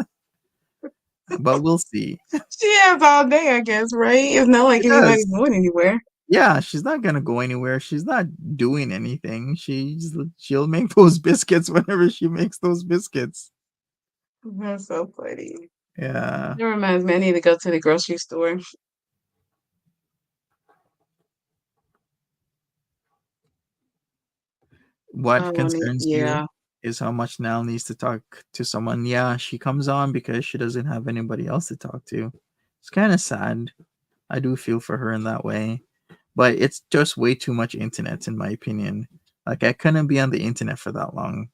but we'll see. She has all day, I guess, right? It's not She like anybody's does. going anywhere. Yeah, she's not gonna go anywhere. She's not doing anything. She'll make those biscuits whenever she makes those biscuits. That's so funny. Yeah. That reminds me, I need to go to the grocery store. What I want to, concerns you yeah. is how much Nell needs to talk to someone. Yeah, she comes on because she doesn't have anybody else to talk to. It's kind of sad. I do feel for her in that way, but it's just way too much internet, in my opinion. Like I couldn't be on the internet for that long.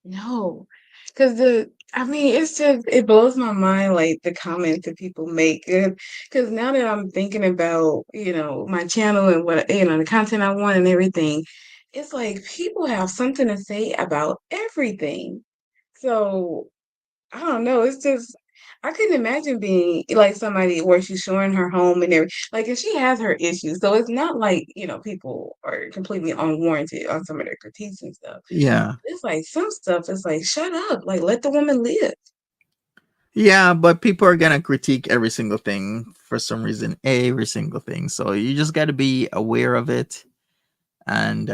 No, because I mean, it blows my mind, like the comments that people make. Because now that I'm thinking about, my channel and what, the content I want and everything, it's like people have something to say about everything. So I don't know. It's just I couldn't imagine being like somebody where she's showing her home and everything. Like, and she has her issues, so it's not like people are completely unwarranted on some of their critiques and stuff. Yeah. It's like some stuff. It's like shut up, like let the woman live. Yeah, but people are gonna critique every single thing for some reason, every single thing. So you just got to be aware of it, and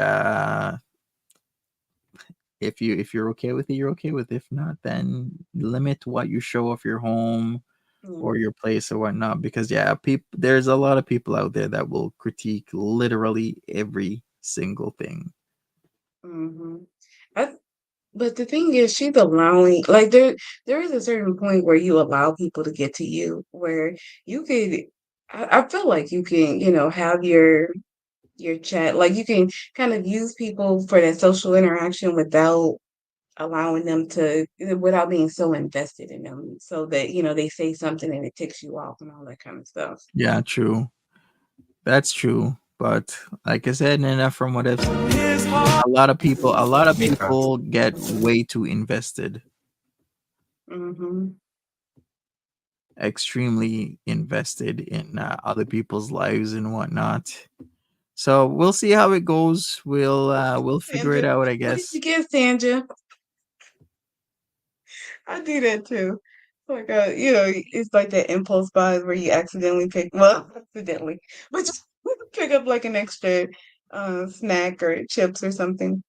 if you're okay with it, you're okay with it. If not, then limit what you show of your home or Mm, your place or whatnot. Because yeah, people, there's a lot of people out there that will critique literally every single thing. mm-hmm. I, but the thing is, she's allowing like there is a certain point where you allow people to get to you where you could. I feel like you can, have your chat. Like you can kind of use people for that social interaction without allowing them to without being so invested in them so that they say something and it ticks you off and all that kind of stuff. Yeah, true. That's true. But like I said, Nina, from what I've seen, a lot of people get way too invested, Hmm. extremely invested in other people's lives and whatnot. So we'll see how it goes. We'll figure it Sandra, out, I what did guess. you get, Sandra? I do that too. Like it's like that impulse buys where you accidentally pick well, accidentally, but just pick up like an extra snack or chips or something.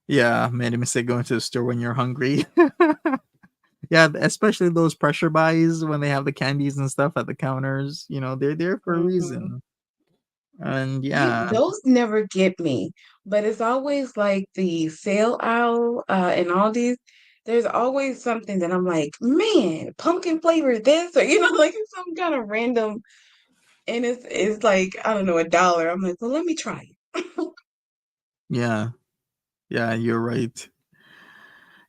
Yeah, made a mistake going to the store when you're hungry. Yeah, especially those pressure buys when they have the candies and stuff at the counters. They're there for a Hmm. reason. And yeah, Those never get me, but it's always like the sale aisle and all these. There's always something that I'm like, man, pumpkin flavor this, or like it's some kind of random, and it's like I don't know, $1. I'm like, well, let me try it. yeah, yeah, you're right.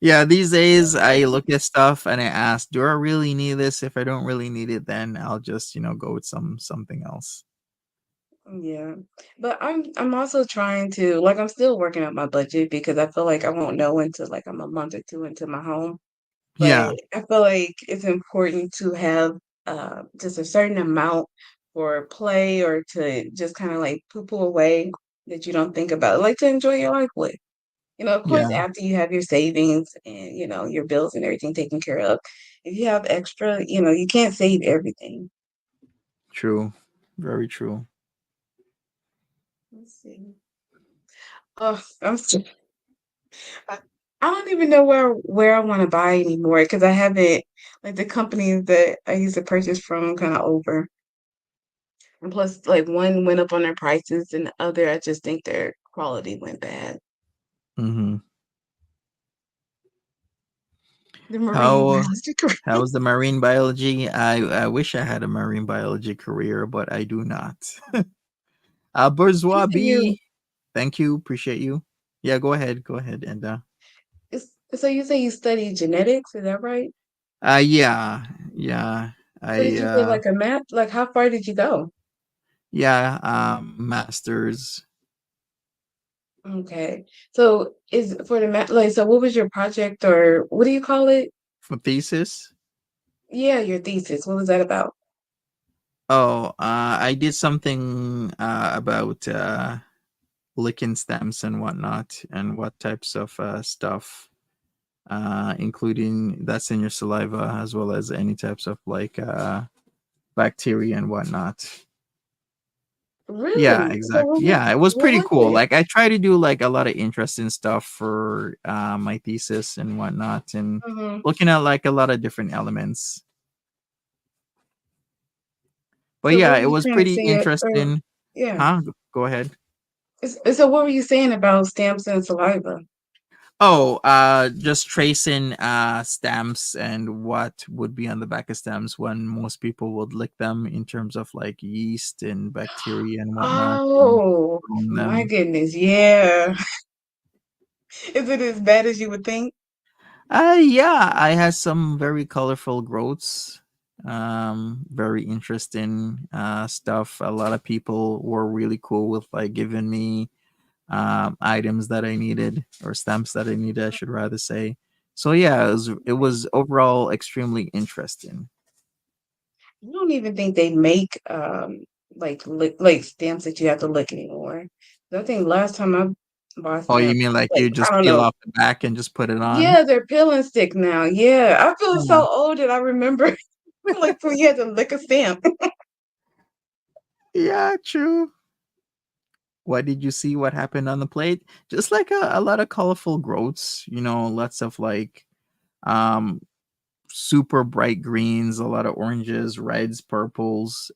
Yeah, these days Yeah, I look at stuff and I ask, do I really need this? If I don't really need it, then I'll just, go with something else. yeah. But I'm also trying to like I'm still working out my budget because I feel like I won't know until like I'm a month or two into my home. But Yeah, I feel like it's important to have just a certain amount for play or to just kind of like poo-poo away that you don't think about, like to enjoy your life with. Of course, yeah, after you have your savings and your bills and everything taken care of, if you have extra, you can't save everything. true. Very true. Let's see. Oh, I, I don't even know where I want to buy anymore because I haven't like the companies that I used to purchase from kind of over. And plus, like one went up on their prices, and the other, I just think their quality went bad. Mm-hmm. The marine How biology how's the marine biology? I wish I had a marine biology career, but I do not. you Bourgeois say you B, thank you, appreciate you. Yeah, go ahead, and so you say you study genetics, is that right? yeah, yeah, So did I you get like a map? Like how far did you go? yeah, masters Okay. So is for the map like so what was your project or what do you call it? for thesis. Yeah, your thesis. What was that about? Oh, I did something about licking stems and whatnot, and what types of stuff, including that's in your saliva, as well as any types of like bacteria and whatnot. Yeah, Really? So exactly. Yeah, it was what pretty was cool. it? Like I try to do like a lot of interesting stuff for my thesis and whatnot, and Hmm. looking at like a lot of different elements. But So yeah, what were it you was trying to pretty say? interesting. Yeah. Huh? Go ahead. So what were you saying about stamps and saliva? Oh, just tracing stamps and what would be on the back of stamps when most people would lick them, in terms of like yeast and bacteria and whatnot, and Oh growing my them. goodness, yeah. Is it as bad as you would think? Yeah, I had some very colorful growths. Very interesting stuff. A lot of people were really cool with like giving me items that I needed, or stamps that I needed, I should rather say. So yeah, it was overall extremely interesting. I don't even think they make like stamps that you have to lick anymore. I think last time I bought Oh, you stamps, mean like like you I just don't peel know. off the back and just put it on? Yeah, they're peel and stick now. Yeah, I feel Yeah. so old that I remember like when you had to lick a stamp. Yeah, true. What did you see? What happened on the plate? Just like a lot of colorful growths, lots of like um super bright greens, a lot of oranges, reds, purples.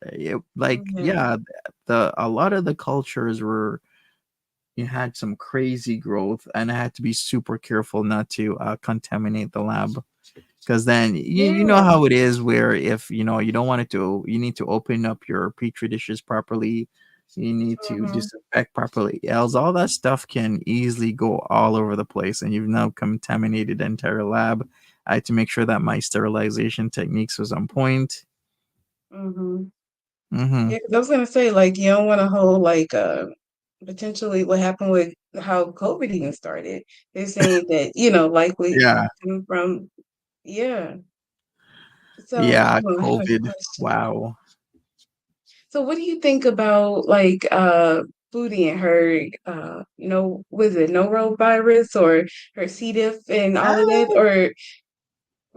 Like Mhm. yeah, the a lot of the cultures were, you had some crazy growth, and I had to be super careful not to contaminate the lab, because then you know Yeah. how it is, where if you don't want it to, you need to open up your petri dishes properly, you need to Mhm. disinfect properly, else all that stuff can easily go all over the place, and you've now contaminated the entire lab. I had to make sure that my sterilization techniques was on point. Mhm. Mm-hmm. Yeah, 'cause I was gonna say like you don't want to hold like potentially what happened with how COVID even started. They're saying that likely Yeah, coming from yeah. So yeah, hold on, I have a COVID. question. Wow. So what do you think about like Foodie and her was it norovirus or her C. diff and all of that or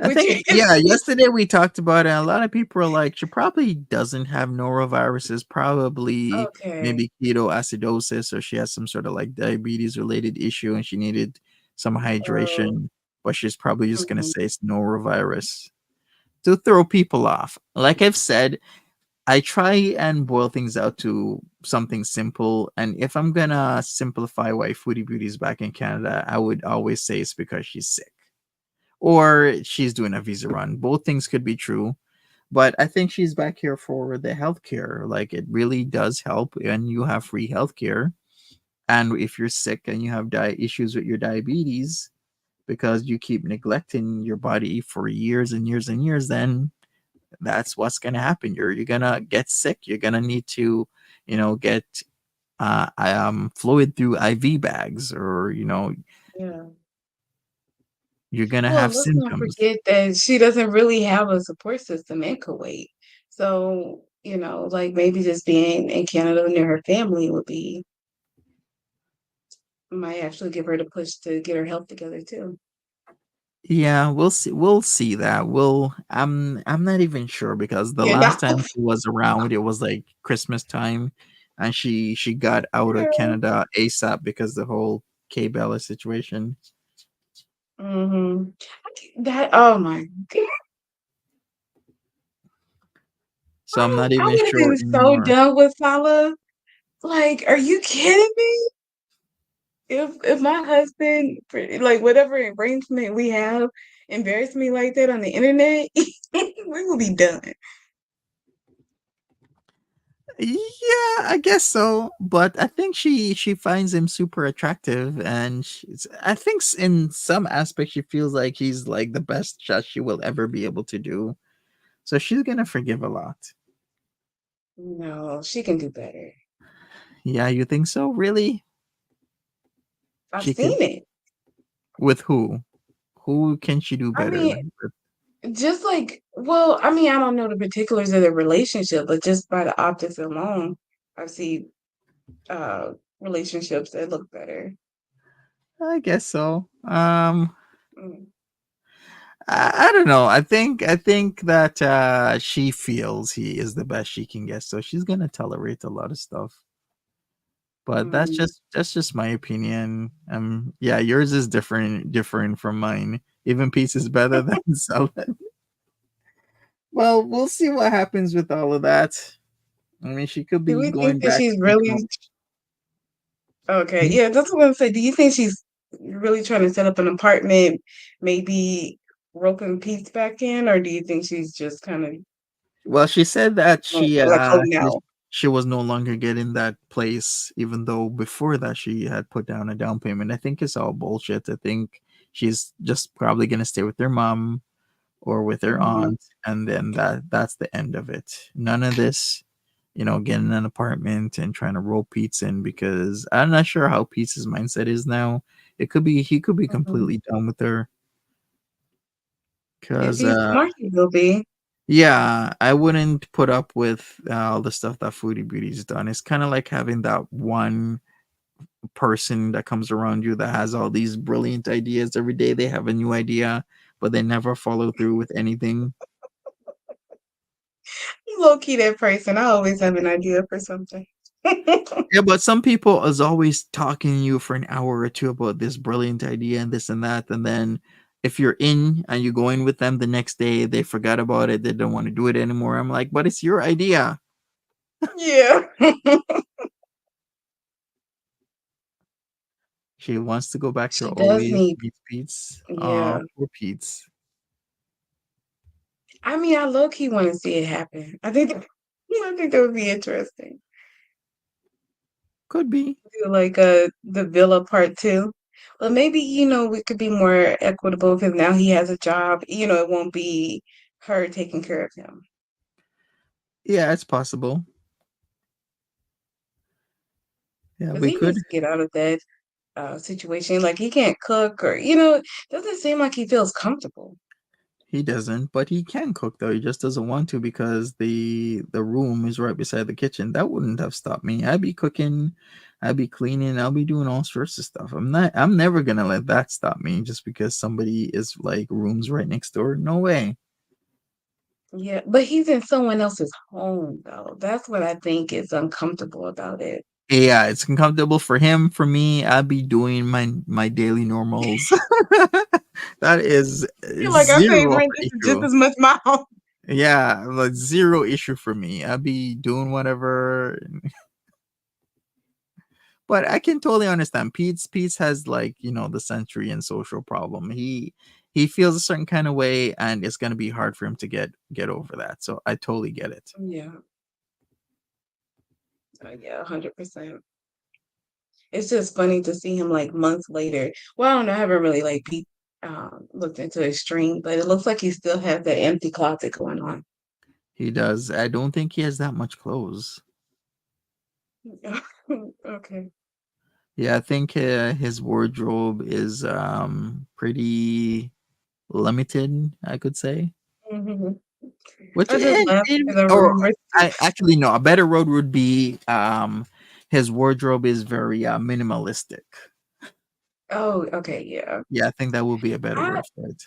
I which think, is yeah, yesterday we talked about it. And a lot of people are like, she probably doesn't have noroviruses, probably okay. maybe ketoacidosis, or she has some sort of like diabetes related issue and she needed some Oh, hydration, but she's probably just going to mhm, say it's norovirus to throw people off. Like I've said, I try and boil things out to something simple. And if I'm going to simplify why Foodie Beauty is back in Canada, I would always say it's because she's sick, or she's doing a visa run. Both things could be true, but I think she's back here for the healthcare. Like it really does help, and you have free healthcare. And if you're sick and you have issues with your diabetes because you keep neglecting your body for years and years and years, then that's what's gonna happen. You're gonna get sick. You're gonna need to, get fluid through IV bags, or yeah. you're gonna Well, have let's not symptoms. forget that she doesn't really have a support system in Kuwait. So, like maybe just being in Canada near her family might actually give her the push to get her health together too. Yeah, we'll see. We'll see that. I'm not even sure, because the Yeah, last time he was around, it was like Christmas time. and she got out of Yeah. Canada ASAP because the whole K Bella situation. Mm-hmm. That, oh my God. So I'm not I even would have sure been so anymore. done with Salah. Like, are you kidding me? If my husband, like whatever arrangement we have, embarrassed me like that on the internet, we will be done. Yeah, I guess so. But I think she finds him super attractive, and I think in some aspects she feels like he's like the best that she will ever be able to do. So she's gonna forgive a lot. No, she can do better. Yeah, you think so? Really? I've She could seen it. with who? Who can she do I better mean, with? just like, well, I mean, I don't know the particulars of the relationship, but just by the optics alone, I've seen uh relationships that look better. I guess so. Mm. I don't know. I think that she feels he is the best she can get, so she's gonna tolerate a lot of stuff. But Mm. that's just my opinion. Yeah, yours is different from mine. Even peace is better than salad. Well, we'll see what happens with all of that. I mean, she could Do be we going think that back she's to become. really okay? Hmm? Yeah, that's what I'm saying. Do you think she's really trying to set up an apartment, maybe roping Pete's back in, or do you think she's just kind of Well, she said that like holding out? she was no longer getting that place, even though before that she had put down a down payment. I think it's all bullshit. I think she's just probably gonna stay with her mom or with her Mhm. aunt, and then that's the end of it. None of this, getting an apartment and trying to roll Pete's in, because I'm not sure how Pete's mindset is now. It could be he could be Mhm. completely done with her. If Cause he's smart, he will be. yeah, I wouldn't put up with all the stuff that Foodie Beauty's done. It's kind of like having that one person that comes around you that has all these brilliant ideas. Every day they have a new idea, but they never follow through with anything. Low key that person. I always have an idea for something. Yeah, but some people is always talking to you for an hour or two about this brilliant idea and this and that, and then if you're in and you go in with them the next day, they forgot about it. They don't want to do it anymore. I'm like, but it's your idea. Yeah. She wants to go back to She does always need, meet Pete's. yeah. Poor Pete's. I mean, I low key want to see it happen. I think that would be interesting. Could be. Do like the villa part two. Well, maybe we could be more equitable because now he has a job. It won't be her taking care of him Yeah, it's possible. Yeah, because we he could. needs to get out of that situation. Like he can't cook or doesn't seem like he feels comfortable. He doesn't, but he can cook though. He just doesn't want to because the room is right beside the kitchen. That wouldn't have stopped me. I'd be cooking, I'd be cleaning, I'll be doing all sorts of stuff. I'm never gonna let that stop me just because somebody is like rooms right next door. No way. Yeah, but he's in someone else's home though. That's what I think is uncomfortable about it. Yeah, it's uncomfortable for him. For me, I'd be doing my daily normals. That is You're like, I pay zero of rent. an This is just issue. as much my home. Yeah, like zero issue for me. I'd be doing whatever. But I can totally understand. Pete's has like, the sensory and social problem. He feels a certain kind of way and it's gonna be hard for him to get over that. So I totally get it. Yeah, yeah, 100%. It's just funny to see him like months later. Well, I don't know. I haven't really like looked into his stream, but it looks like he still has that empty closet going on. He does. I don't think he has that much clothes. Okay. Yeah, I think his wardrobe is pretty limited, I could say. hmm Which I just laughed because I or remember. I actually no, a better road would be his wardrobe is very minimalistic. Oh, okay, yeah. Yeah, I think that would be a better I word for it.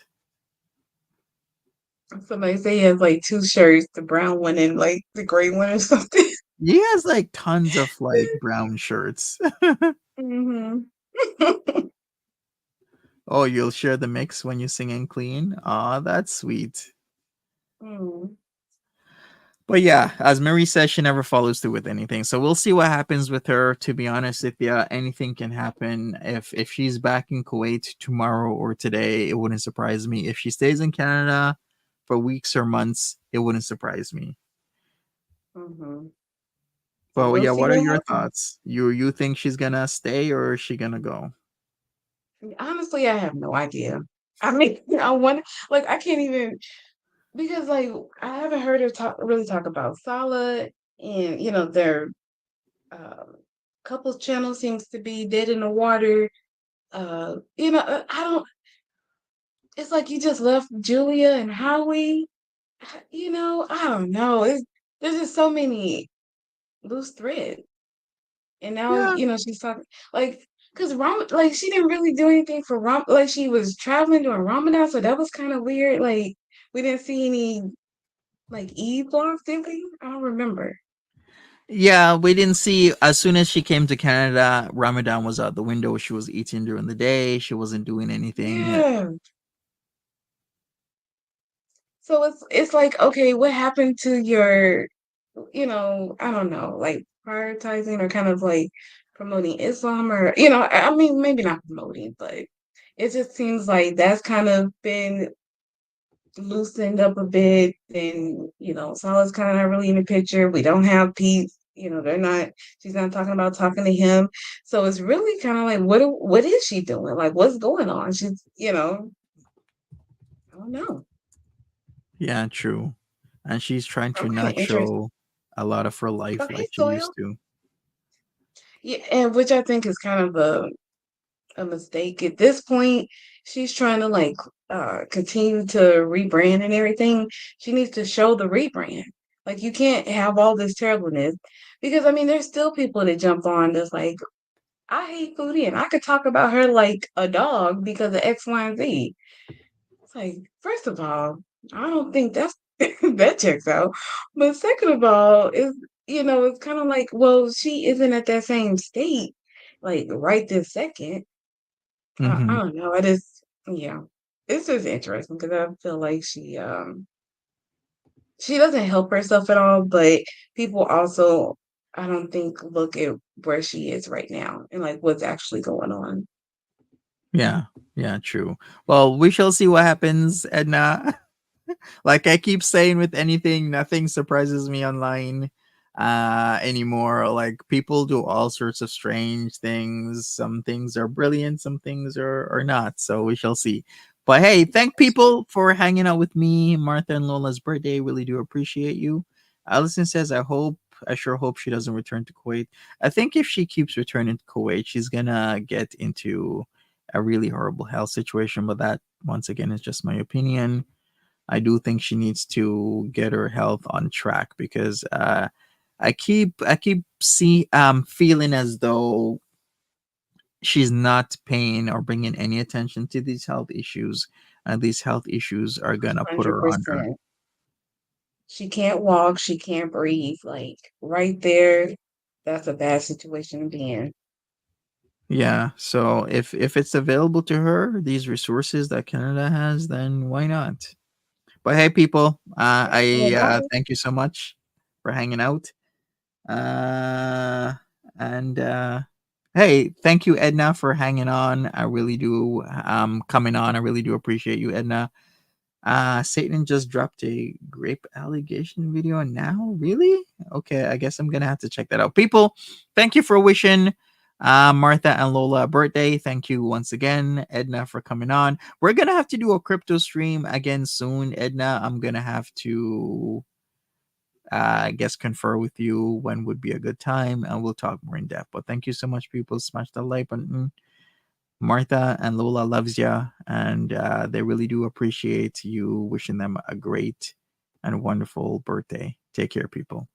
Somebody say he has like two shirts, the brown one and like the gray one or something. He has like tons of like brown shirts. Hmm. Oh, you'll share the mix when you sing and clean. Aw, that's sweet. Mm. But yeah, as Marie says, she never follows through with anything. So we'll see what happens with her. To be honest with you, anything can happen. If she's back in Kuwait tomorrow or today, it wouldn't surprise me. If she stays in Canada for weeks or months, it wouldn't surprise me. Hmm. So But we'll yeah, see what are what your happens. thoughts? You think she's gonna stay or is she gonna go? Honestly, I have no idea. I mean, I want like I can't even because like I haven't heard her talk about Sala and their um couples channel seems to be dead in the water. I don't. It's like you just left Julia and Howie. I don't know. There's just so many loose threads. And now, Yeah, she's talking like because like she didn't really do anything for like she was traveling during Ramadan, so that was kind of weird. Like we didn't see any like Eve vlogs, did we? I don't remember. yeah. We didn't see as soon as she came to Canada. Ramadan was out the window. She was eating during the day. She wasn't doing anything. Yeah. So it's like, okay, what happened to your, I don't know, like prioritizing or kind of like promoting Islam or, I mean, maybe not promoting, but it just seems like that's kind of been loosened up a bit. And, Salah's kind of not really in the picture. We don't have Pete. She's not talking about talking to him. So it's really kind of like, what is she doing? Like, what's going on? I don't know. Yeah, true. And she's trying to Okay, not interesting. show a lot of her life Okay, like she used Soil. to. Yeah, and which I think is kind of a mistake. At this point, she's trying to like continue to rebrand and everything. She needs to show the rebrand. Like you can't have all this terribleness because I mean there's still people that jump on that's like, I hate Foodie and I could talk about her like a dog because of X, Y, and Z. It's like, first of all, I don't think that's that checks out. But second of all, it's kind of like, well, she isn't at that same state, like right this second. I Hmm. don't know. Yeah, it's just interesting because I feel like she doesn't help herself at all, but people also, I don't think, look at where she is right now and like what's actually going on. Yeah, yeah, true. Well, we shall see what happens, Edna. Like I keep saying with anything, nothing surprises me online anymore. Like people do all sorts of strange things. Some things are brilliant, some things are not. So we shall see. But hey, thank people for hanging out with me. Martha and Lola's birthday. Really do appreciate you. Allison says, I sure hope she doesn't return to Kuwait. I think if she keeps returning to Kuwait, she's gonna get into a really horrible health situation. But that, once again, is just my opinion. I do think she needs to get her health on track because I keep feeling as though she's not paying or bringing any attention to these health issues, and these health issues are gonna put her under. 100%. She can't walk, she can't breathe. Like right there, that's a bad situation to be in. Yeah, so if it's available to her, these resources that Canada has, then why not? But hey, people, Well, I bye. thank you so much for hanging out. Uh, and hey, thank you, Edna, for hanging on. I really do. Coming on. I really do appreciate you, Edna. Satan just dropped a grape allegation video now. Really? Okay, I guess I'm gonna have to check that out. People, thank you for wishing Martha and Lola a birthday. Thank you once again, Edna, for coming on. We're gonna have to do a crypto stream again soon, Edna. I'm gonna have to I guess confer with you when would be a good time and we'll talk more in depth. But thank you so much, people. Smash the like button. Martha and Lola loves ya, and they really do appreciate you wishing them a great and wonderful birthday. Take care, people.